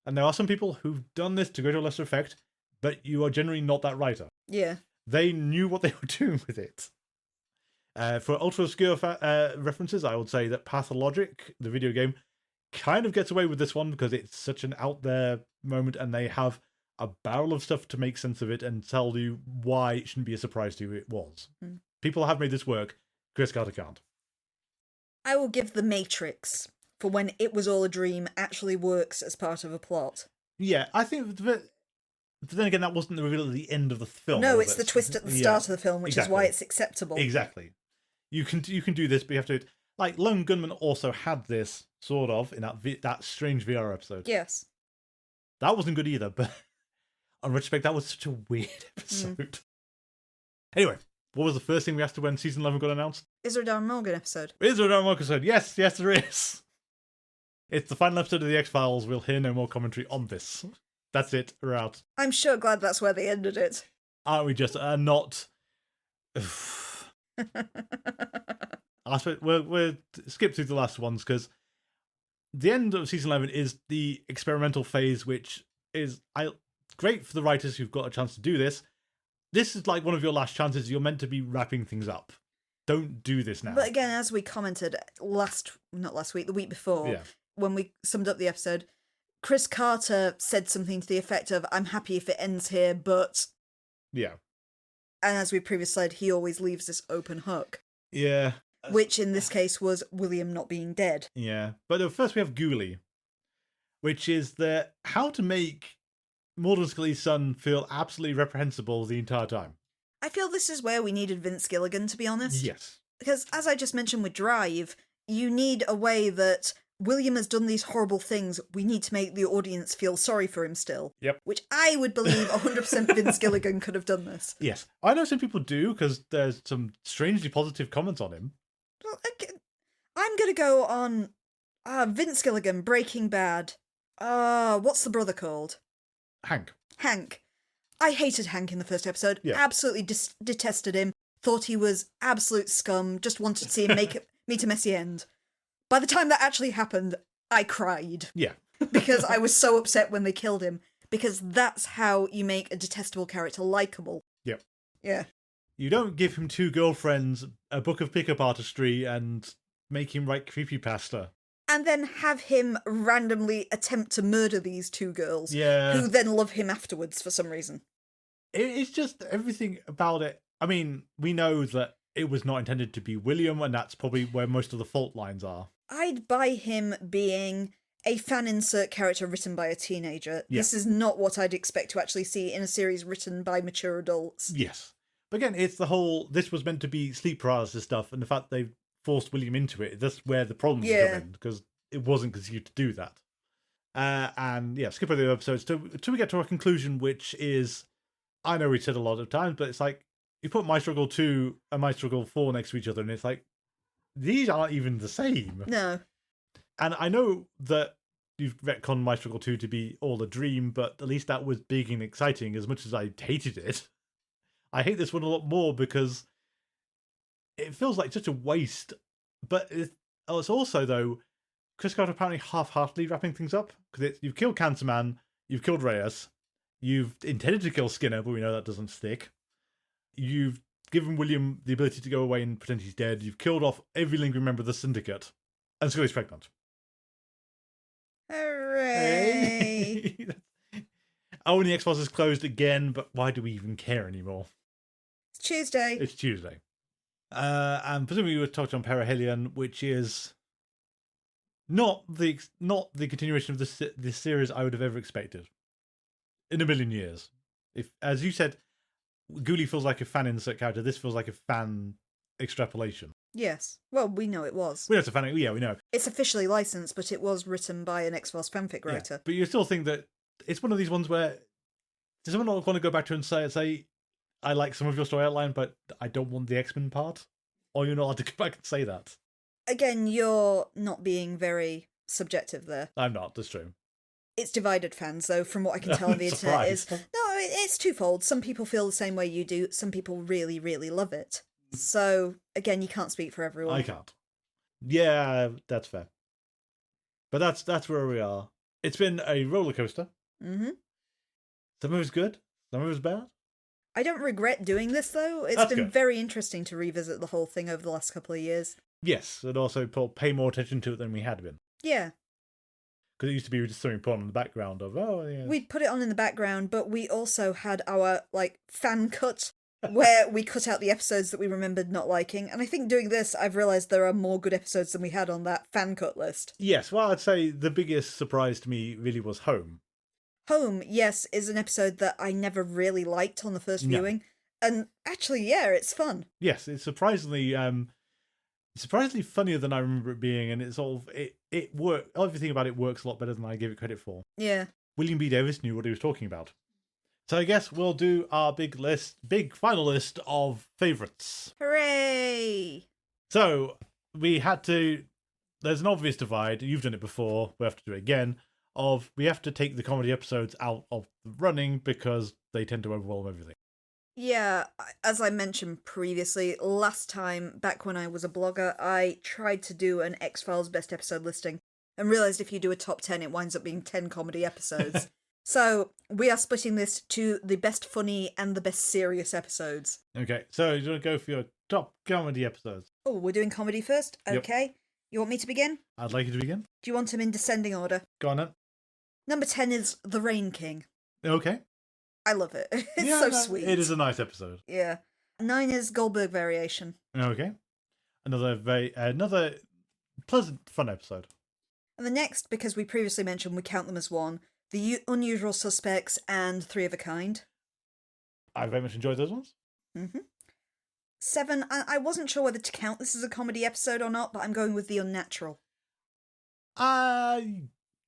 and there are some people who've done this to greater or lesser effect, but you are generally not that writer. Yeah. They knew what they were doing with it. For ultra obscure references, I would say that Pathologic, the video game, kind of gets away with this one because it's such an out there moment, and they have a barrel of stuff to make sense of it and tell you why it shouldn't be a surprise to you it was. People have made this work. Chris Carter can't. I will give The Matrix, for when it was all a dream, actually works as part of a plot. Yeah, I think. But then again, that wasn't the reveal at the end of the film. No, was it's it? the twist at the start of the film, which is why it's acceptable. Exactly. You can do this, but you have to. Like, Lone Gunman also had this, sort of, in that strange VR episode. Yes. That wasn't good either, but on retrospect, that was such a weird episode. Anyway, what was the first thing we asked when season 11 got announced? Is there a Darren Morgan episode? Is there a Darren Morgan episode? Yes, there is. It's the final episode of The X-Files. We'll hear no more commentary on this. That's it. We're out. I'm sure glad that's where they ended it. Aren't we just not... We'll skip through the last ones, because the end of season 11 is the experimental phase, which is great for the writers who've got a chance to do this. This is like one of your last chances. You're meant to be wrapping things up. Don't do this now. But again, as we commented the week before, when we summed up the episode, Chris Carter said something to the effect of, "I'm happy if it ends here, but..." Yeah. And as we previously said, he always leaves this open hook. Yeah. Which in this case was William not being dead. Yeah. But first we have Ghoulie, which is how to make Mulder and Scully's son feel absolutely reprehensible the entire time. I feel this is where we needed Vince Gilligan, to be honest. Yes. Because as I just mentioned with Drive, you need a way that William has done these horrible things. We need to make the audience feel sorry for him still. Yep. Which I would believe 100% Vince Gilligan could have done this. Yes. I know some people do, because there's some strangely positive comments on him. Well, I'm going to go on Vince Gilligan, Breaking Bad. What's the brother called? Hank. I hated Hank in the first episode. Yeah. Absolutely detested him. Thought he was absolute scum. Just wanted to see him meet a messy end. By the time that actually happened, I cried. Yeah. Because I was so upset when they killed him. Because that's how you make a detestable character likable. Yep. Yeah. You don't give him 2 girlfriends, a book of pickup artistry, and make him write creepypasta. And then have him randomly attempt to murder these 2 girls. Yeah. Who then love him afterwards for some reason. It's just everything about it. I mean, we know that it was not intended to be William, and that's probably where most of the fault lines are. I'd buy him being a fan insert character written by a teenager. Yeah. This is not what I'd expect to actually see in a series written by mature adults. Yes. But again, it's the whole, this was meant to be sleep paralysis stuff, and the fact they've forced William into it, that's where the problems come in, because it wasn't conceived to do that. And yeah, skip over the episodes till we get to our conclusion, which is, I know we said a lot of times, but it's like, you put My Struggle 2 and My Struggle 4 next to each other, and it's like, these aren't even the same. No. And I know that you've retconned My Struggle 2 to be all a dream, but at least that was big and exciting, as much as I hated it. I hate this one a lot more because it feels like such a waste. But it's also, though, Chris Carter apparently half-heartedly wrapping things up. Because you've killed Cancer Man, you've killed Reyes, you've intended to kill Skinner, but we know that doesn't stick. You've given William the ability to go away and pretend he's dead. You've killed off every lingering member of the Syndicate. And Scully's pregnant. Hooray! Oh, and the X-Files is closed again, but why do we even care anymore? It's Tuesday. It's Tuesday. And presumably we were talking on Perihelion, which is not the continuation of this series I would have ever expected. In a million years. If, as you said, Ghoulie feels like a fan insert character, this feels like a fan extrapolation. Yes. Well, we know it was. We know it's a fan, yeah, we know. It's officially licensed, but it was written by an X-Files fanfic writer. Yeah, but you still think that it's one of these ones where, does someone not want to go back to and say, I like some of your story outline, but I don't want the X-Men part? Or you're not allowed to go back and say that? Again, you're not being very subjective there. I'm not, that's true. It's divided fans, though, from what I can tell on the internet is... No, it's twofold. Some people feel the same way you do. Some people really, really love it. So, again, you can't speak for everyone. I can't. Yeah, that's fair. But that's where we are. It's been a roller coaster. Mm-hmm. Some of it's good, some of it's bad. I don't regret doing this, though. It's That's been good. very interesting to revisit the whole thing over the last couple of years. Yes, and also pay more attention to it than we had been. Yeah. Because it used to be just something put on in the background of, oh, yeah. We'd put it on in the background, but we also had our, fan cut, where we cut out the episodes that we remembered not liking. And I think doing this, I've realised there are more good episodes than we had on that fan cut list. Yes, well, I'd say the biggest surprise to me really was Home. Home, yes, is an episode that I never really liked on the first No. viewing. And actually, yeah, it's fun. Yes, it's surprisingly funnier than I remember it being, and it's sort of it work. Everything about it works a lot better than I give it credit for. Yeah. William B. Davis knew what he was talking about. So I guess we'll do our big final list of favourites. Hooray! So we had to. There's an obvious divide. You've done it before. We have to do it again. We have to take the comedy episodes out of the running because they tend to overwhelm everything. Yeah, as I mentioned previously, last time, back when I was a blogger, I tried to do an X-Files best episode listing and realised if you do a top 10, it winds up being 10 comedy episodes. So we are splitting this to the best funny and the best serious episodes. Okay, so you want to go for your top comedy episodes? Oh, we're doing comedy first? Yep. Okay. You want me to begin? I'd like you to begin. Do you want them in descending order? Go on then. Number 10 is The Rain King. Okay. I love it. It's Yeah, so no, sweet. It is a nice episode. Yeah. 9 is Goldberg Variation. Okay. Another pleasant, fun episode. And the next, because we previously mentioned we count them as one, The Unusual Suspects and Three of a Kind. I very much enjoyed those ones. 7, I wasn't sure whether to count this as a comedy episode or not, but I'm going with The Unnatural.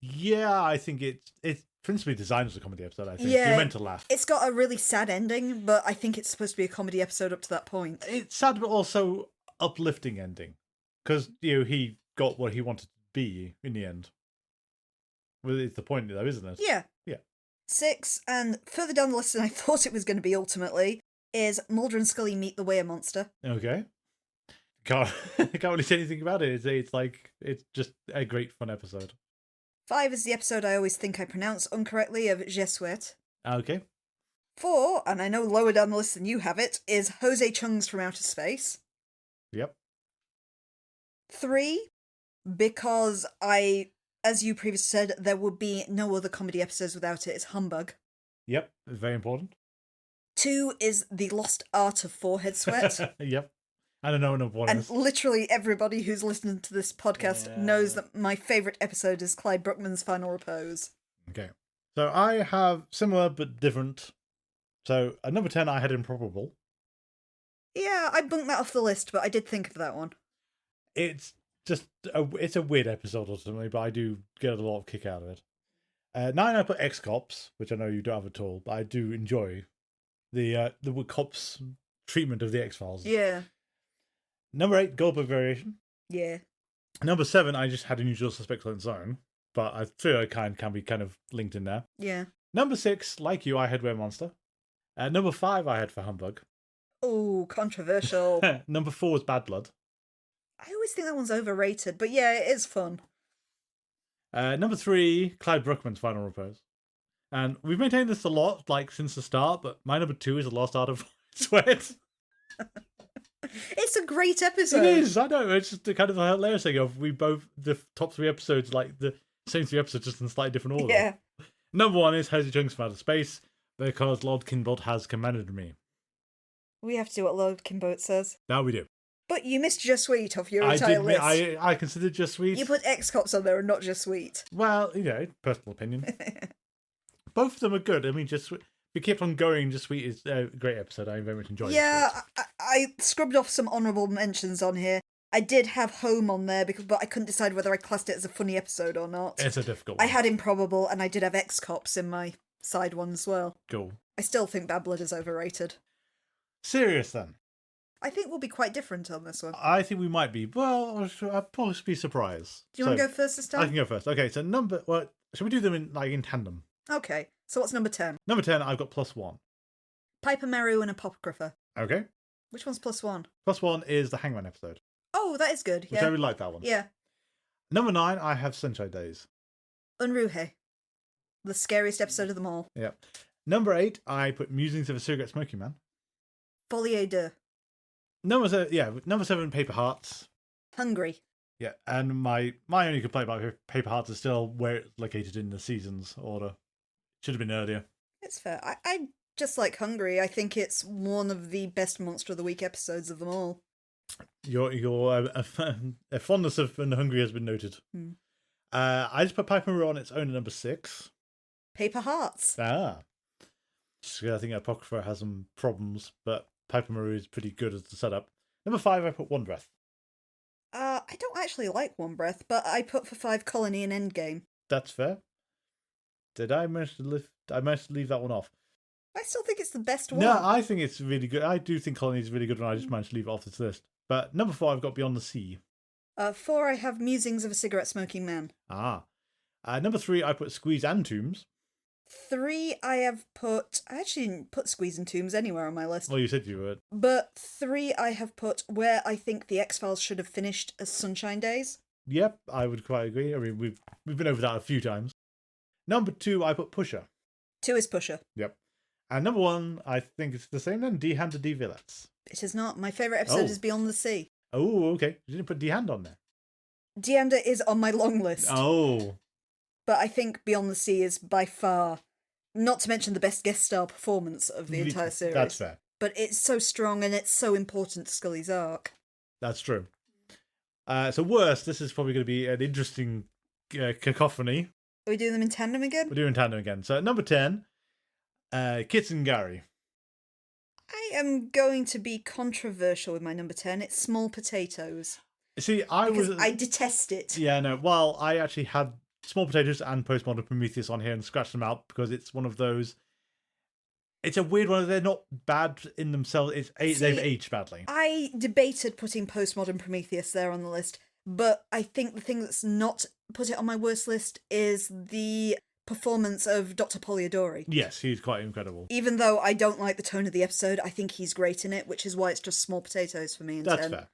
Yeah, I think it's principally designed as a comedy episode, I think. Yeah. You're meant to laugh. It's got a really sad ending, but I think it's supposed to be a comedy episode up to that point. It's sad, but also uplifting ending. Because, he got what he wanted to be in the end. Well, it's the point, though, isn't it? Yeah. Yeah. 6, and further down the list than I thought it was going to be ultimately, is Mulder and Scully Meet the Weir Monster. Okay. Can't really say anything about it. It's just a great fun episode. 5 is the episode I always think I pronounce incorrectly of Je Souhaite. Okay. 4, and I know lower down the list than you have it, is Jose Chung's From Outer Space. Yep. 3, because as you previously said, there would be no other comedy episodes without it, is Humbug. Yep. It's very important. 2 is The Lost Art of Forehead Sweat. Yep. I don't know number 1 And is. literally everybody who's listened to this podcast knows that my favourite episode is Clyde Bruckman's Final Repose. Okay. So I have similar but different. So at number 10, I had Improbable. Yeah, I bunked that off the list, but I did think of that one. It's just it's a weird episode ultimately, but I do get a lot of kick out of it. 9, I put X-Cops, which I know you don't have at all, but I do enjoy the cops' treatment of the X-Files. Yeah. Number 8, Goldberg Variation. Yeah. Number 7, I just had Unusual Suspects on its own, but I feel it can be kind of linked in there. Yeah. Number 6, like you, I had Were Monster. Number 5, I had For Humbug. Oh, controversial. Number 4 was Bad Blood. I always think that one's overrated, but yeah, it is fun. Number 3, Clyde Bruckman's Final Repose. And we've maintained this a lot, since the start, but my number 2 is The Lost Art of Sweat. It's a great episode. It is, I know. It's just kind of a hilarious thing of the top 3 episodes, the same 3 episodes, just in slightly different order. Yeah. Number 1 is Jose Chung's From Outer Space, because Lord Kinbolt has commanded me. We have to do what Lord Kimboat says. Now we do. But you missed Just Sweet off your I entire did. list. I considered Just Sweet. You put X-Cops on there and not Just Sweet. Well, personal opinion. Both of them are good. I mean, Just Sweet. We kept on going. Just Sweet is a great episode. I very much enjoyed it. Yeah, I scrubbed off some honourable mentions on here. I did have Home on there, but I couldn't decide whether I classed it as a funny episode or not. It's a difficult one. I had Improbable, and I did have X-Cops in my side one as well. Cool. I still think Bad Blood is overrated. Serious then. I think we'll be quite different on this one. I think we might be. Well, I'd probably be surprised. Do you want to go first this time? I can go first. Okay, so should we do them in tandem? Okay, so what's number 10? Number 10, I've got +1. Piper Meru and Apocrypha. Okay. Which one's +1? +1 is the Hangman episode, Oh, that is good, which I yeah. really like that one. Yeah. Number 9, I have Sunshine Days. Unruhe. The scariest episode of them all. Yeah. Number 8, I put Musings of a Cigarette Smoking Man. Folie deux. Number 7, Paper Hearts. Hungry. Yeah, and my only complaint about Paper Hearts is still where it's located in the season's order. Should have been earlier. It's fair. I just like Hungry. I think it's one of the best Monster of the Week episodes of them all. Your a fondness of and Hungry has been noted. I just put Piper Maru on its own at number 6. Paper Hearts. Just 'cause I think Apocrypha has some problems, but Piper Maru is pretty good as the setup. Number 5, I put One Breath. I don't actually like One Breath, but I put for 5 Colony and Endgame. That's fair. Did I manage to leave that one off? I still think it's the best one. No, I think it's really good. I do think Colony is really good, and I just managed to leave it off this list. But number 4, I've got Beyond the Sea. 4, I have Musings of a Cigarette Smoking Man. Number 3, I put Squeeze and Tombs. 3, I have put... I actually didn't put Squeeze and Tombs anywhere on my list. Well, you said you would. But 3, I have put where I think the X-Files should have finished as Sunshine Days. Yep, I would quite agree. I mean, we've been over that a few times. Number 2, I put Pusher. 2 is Pusher. Yep. And number 1, I think it's the same then, D-Hand to D-Villets. It is not. My favourite episode is Beyond the Sea. Oh, okay. You didn't put D-Hand on there. Deanda is on my long list. Oh. But I think Beyond the Sea is by far, not to mention the best guest star performance of the entire series. That's fair. But it's so strong and it's so important to Scully's arc. That's true. So worst, this is probably going to be an interesting cacophony. Are we doing them in tandem again? We're doing tandem again. So at number 10, Kits and Gary. I am going to be controversial with my number 10. It's Small Potatoes. See, I detest it. Yeah, no. Well, I actually had Small Potatoes and Postmodern Prometheus on here and scratched them out because it's one of those. It's a weird one. They're not bad in themselves. They've aged badly. I debated putting Postmodern Prometheus there on the list, but I think the thing that's not put it on my worst list is the performance of Dr. Polidori. Yes, he's quite incredible. Even though I don't like the tone of the episode, I think he's great in it, which is why it's just Small Potatoes for me instead. That's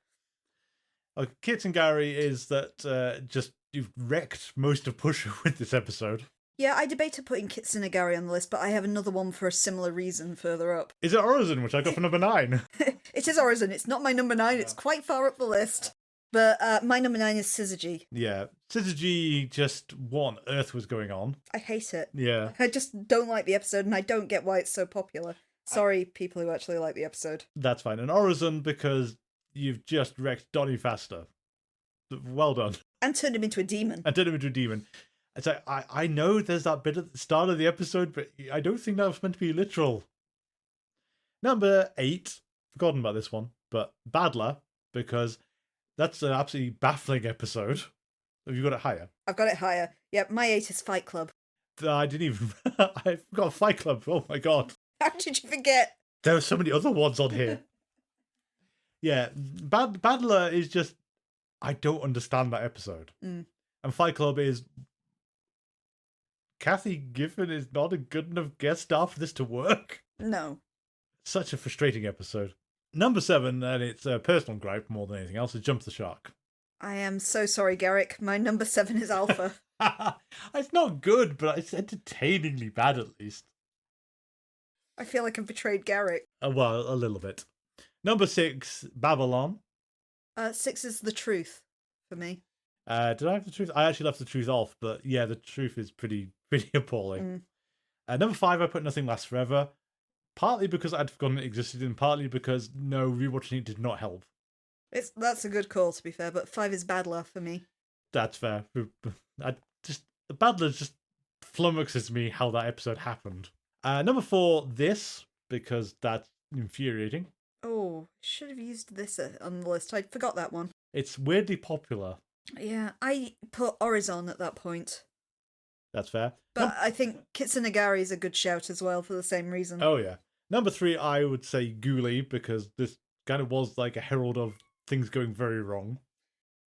fair. Kits and Gary is that just you've wrecked most of Pusher with this episode. Yeah, I debated putting Kits and Gary on the list, but I have another one for a similar reason further up. Is it Orison, which I got for number 9? It is Orison. It's not my number 9. It's quite far up the list. But my number 9 is Syzygy. Yeah. Syzygy, just what on earth was going on? I hate it. Yeah. I just don't like the episode, and I don't get why it's so popular. Sorry, people who actually like the episode. That's fine. And Orison, because you've just wrecked Donnie Faster. Well done. And turned him into a demon. It's like, I know there's that bit at the start of the episode, but I don't think that was meant to be literal. Number 8, forgotten about this one, but Badler, because that's an absolutely baffling episode. Have you got it higher? I've got it higher. Yep, my 8 is Fight Club. I didn't even... I forgot Fight Club. Oh my god. How did you forget? There were so many other ones on here. Yeah, Badler is just... I don't understand that episode. And Fight Club is... Kathy Giffen is not a good enough guest star for this to work. No. Such a frustrating episode. Number 7, and it's a personal gripe more than anything else, is Jump the Shark. I am so sorry, Garrick. My number 7 is Alpha. It's not good, but it's entertainingly bad at least. I feel like I've betrayed Garrick. Well, a little bit. Number 6, Babylon. 6 is The Truth for me. Did I have The Truth? I actually left The Truth off, but yeah, The Truth is pretty appalling. Number 5, I put Nothing Lasts Forever. Partly because I'd forgotten it existed, and partly because, no, rewatching it did not help. That's a good call, to be fair, but 5 is Badler for me. That's fair. The Badler just flummoxes me how that episode happened. Number 4, This, because that's infuriating. Oh, should have used this on the list. I forgot that one. It's weirdly popular. Yeah, I put Horizon at that point. That's fair. But I think Kitsunagari is a good shout as well for the same reason. Oh, yeah. Number 3, I would say Ghoulie, because this kind of was like a herald of things going very wrong.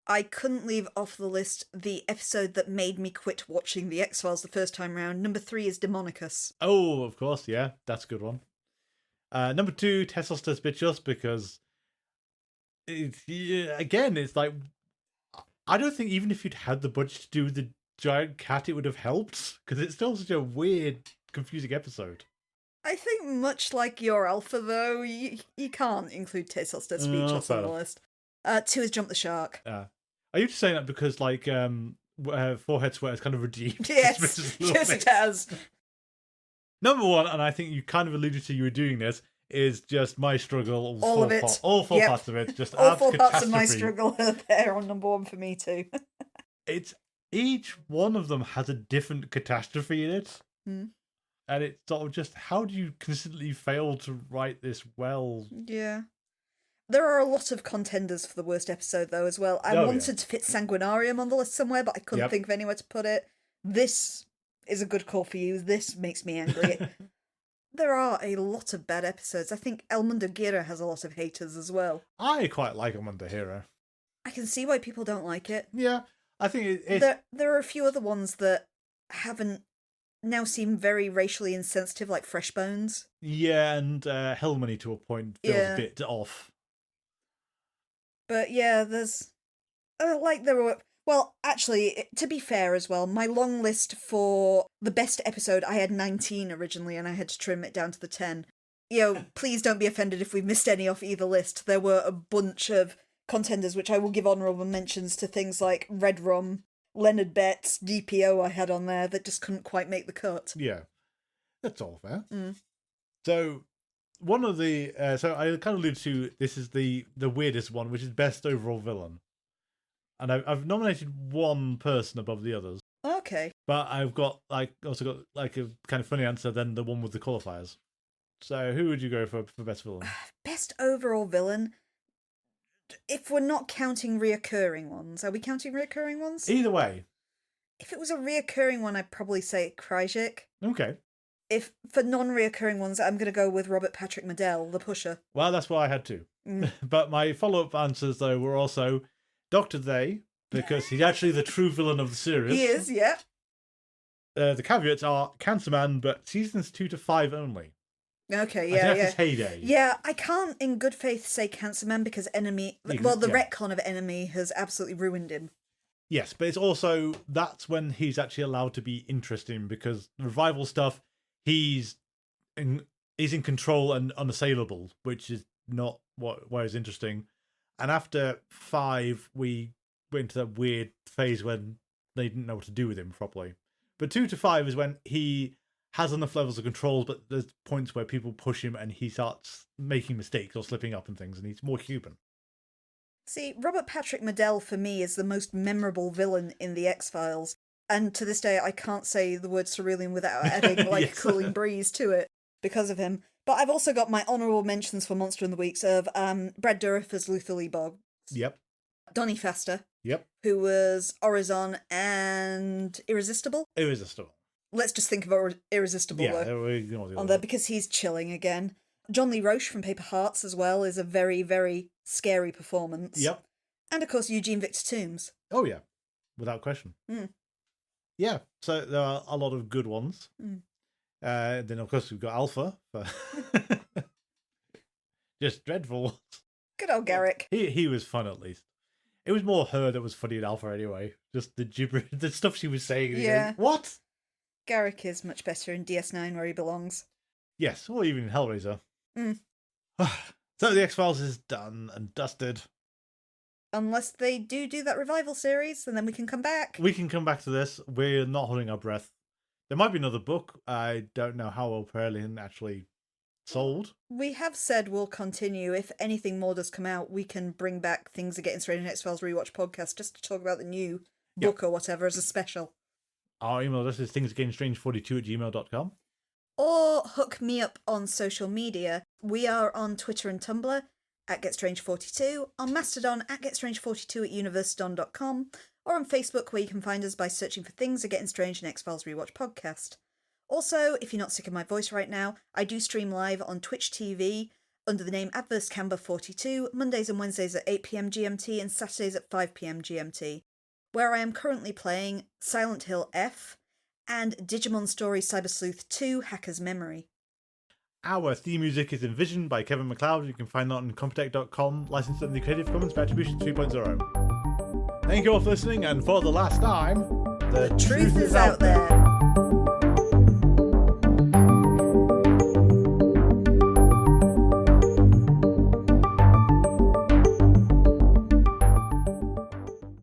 I couldn't leave off the list the episode that made me quit watching The X-Files the first time round. Number 3 is Demonicus. Oh, of course, yeah. That's a good one. Number 2, Tessos Despicious, because again, it's like, I don't think even if you'd had the budget to do the giant cat, it would have helped, because it's still such a weird, confusing episode. I think much like your Alpha, though, you can't include Tasteless Dead Speechless on the list. 2 is Jump the Shark. Are you just saying that because, like, Forehead Sweat is kind of redeemed? Yes, yes it has. Number 1, and I think you kind of alluded to you were doing this, is just my struggle. All of it. All four parts of it. Just all 4 parts of my struggle are there on number 1 for me too. It's each one of them has a different catastrophe in it. And it's sort of just, how do you consistently fail to write this well? Yeah. There are a lot of contenders for the worst episode, though, as well. I wanted to fit Sanguinarium on the list somewhere, but I couldn't think of anywhere to put it. This is a good call for you. This makes me angry. There are a lot of bad episodes. I think El Mundo Gira has a lot of haters as well. I quite like El Mundo Gira. I can see why people don't like it. Yeah, I think There are a few other ones that haven't now seem very racially insensitive, like Fresh Bones. Yeah, and Hellmoney to a point feels a bit off. But yeah, there's there were. Well, actually, to be fair as well, my long list for the best episode, I had 19 originally, and I had to trim it down to the 10. Please don't be offended if we missed any off either list. There were a bunch of contenders, which I will give honourable mentions to, things like Red Rum, Leonard Betts, DPO I had on there that just couldn't quite make the cut. Yeah, that's all fair. So one of the so I kind of alluded to, this is the weirdest one, which is best overall villain, and I've nominated one person above the others. Okay, but I've got also got a kind of funny answer than the one with the qualifiers. So who would you go for best villain? Best overall villain. If we're not counting reoccurring ones, are we counting reoccurring ones? Either way. If it was a reoccurring one, I'd probably say Kryjik. Okay. If for non-reoccurring ones, I'm going to go with Robert Patrick Medell, the Pusher. Well, that's what I had too. But my follow-up answers, though, were also Dr. They, because he's actually the true villain of the series. He is, yeah. The caveats are Cancer Man, but seasons 2 to 5 only. Okay, yeah. That's his heyday. Yeah, I can't in good faith say Cancer Man because retcon of Enemy has absolutely ruined him. Yes, but it's also, that's when he's actually allowed to be interesting, because the revival stuff, he's in control and unassailable, which is not why it's interesting. And after 5, we went into that weird phase when they didn't know what to do with him properly. But 2 to 5 is when he has enough levels of control, but there's points where people push him and he starts making mistakes or slipping up and things, and he's more human. See, Robert Patrick Medell for me is the most memorable villain in the X-Files, and to this day I can't say the word cerulean without adding a cooling breeze to it because of him. But I've also got my honourable mentions for Monster in the Weeks of Brad Dourif as Luther Lee Boggs. Yep. Donnie Pfaster. Yep. Who was Orizon and Irresistible. Irresistible. Let's just think of Irresistible, though, on there, because he's chilling again. John Lee Roche from Paper Hearts as well is a very, very scary performance. Yep. And, of course, Eugene Victor Toombs. Oh, yeah. Without question. Yeah, so there are a lot of good ones. Then, of course, we've got Alpha. Just dreadful. Good old Garrick. He was fun, at least. It was more her that was funny in Alpha, anyway. Just the gibberish, the stuff she was saying. Yeah. Going, what? Garrick is much better in DS9, where he belongs. Yes, or even in Hellraiser. So the X-Files is done and dusted. Unless they do that revival series, and then we can come back. We can come back to this. We're not holding our breath. There might be another book. I don't know how well Perlin actually sold. We have said we'll continue. If anything more does come out, we can bring back Things Are Getting Strange in X-Files Rewatch podcast just to talk about the new book or whatever as a special. Our email address is thingsagainstrange42@gmail.com. Or hook me up on social media. We are on Twitter and Tumblr @GetStrange42, on Mastodon @GetStrange42@universedon.com, or on Facebook, where you can find us by searching for Things Are Getting Strange and X-Files Rewatch podcast. Also, if you're not sick of my voice right now, I do stream live on Twitch TV under the name AdverseCamber42, Mondays and Wednesdays at 8 PM GMT and Saturdays at 5 PM GMT, where I am currently playing Silent Hill F and Digimon Story Cyber Sleuth 2 Hacker's Memory. Our theme music is Envisioned by Kevin MacLeod. You can find that on Computech.com, licensed under the Creative Commons by Attribution 3.0. Thank you all for listening, and for the last time, the truth is out there.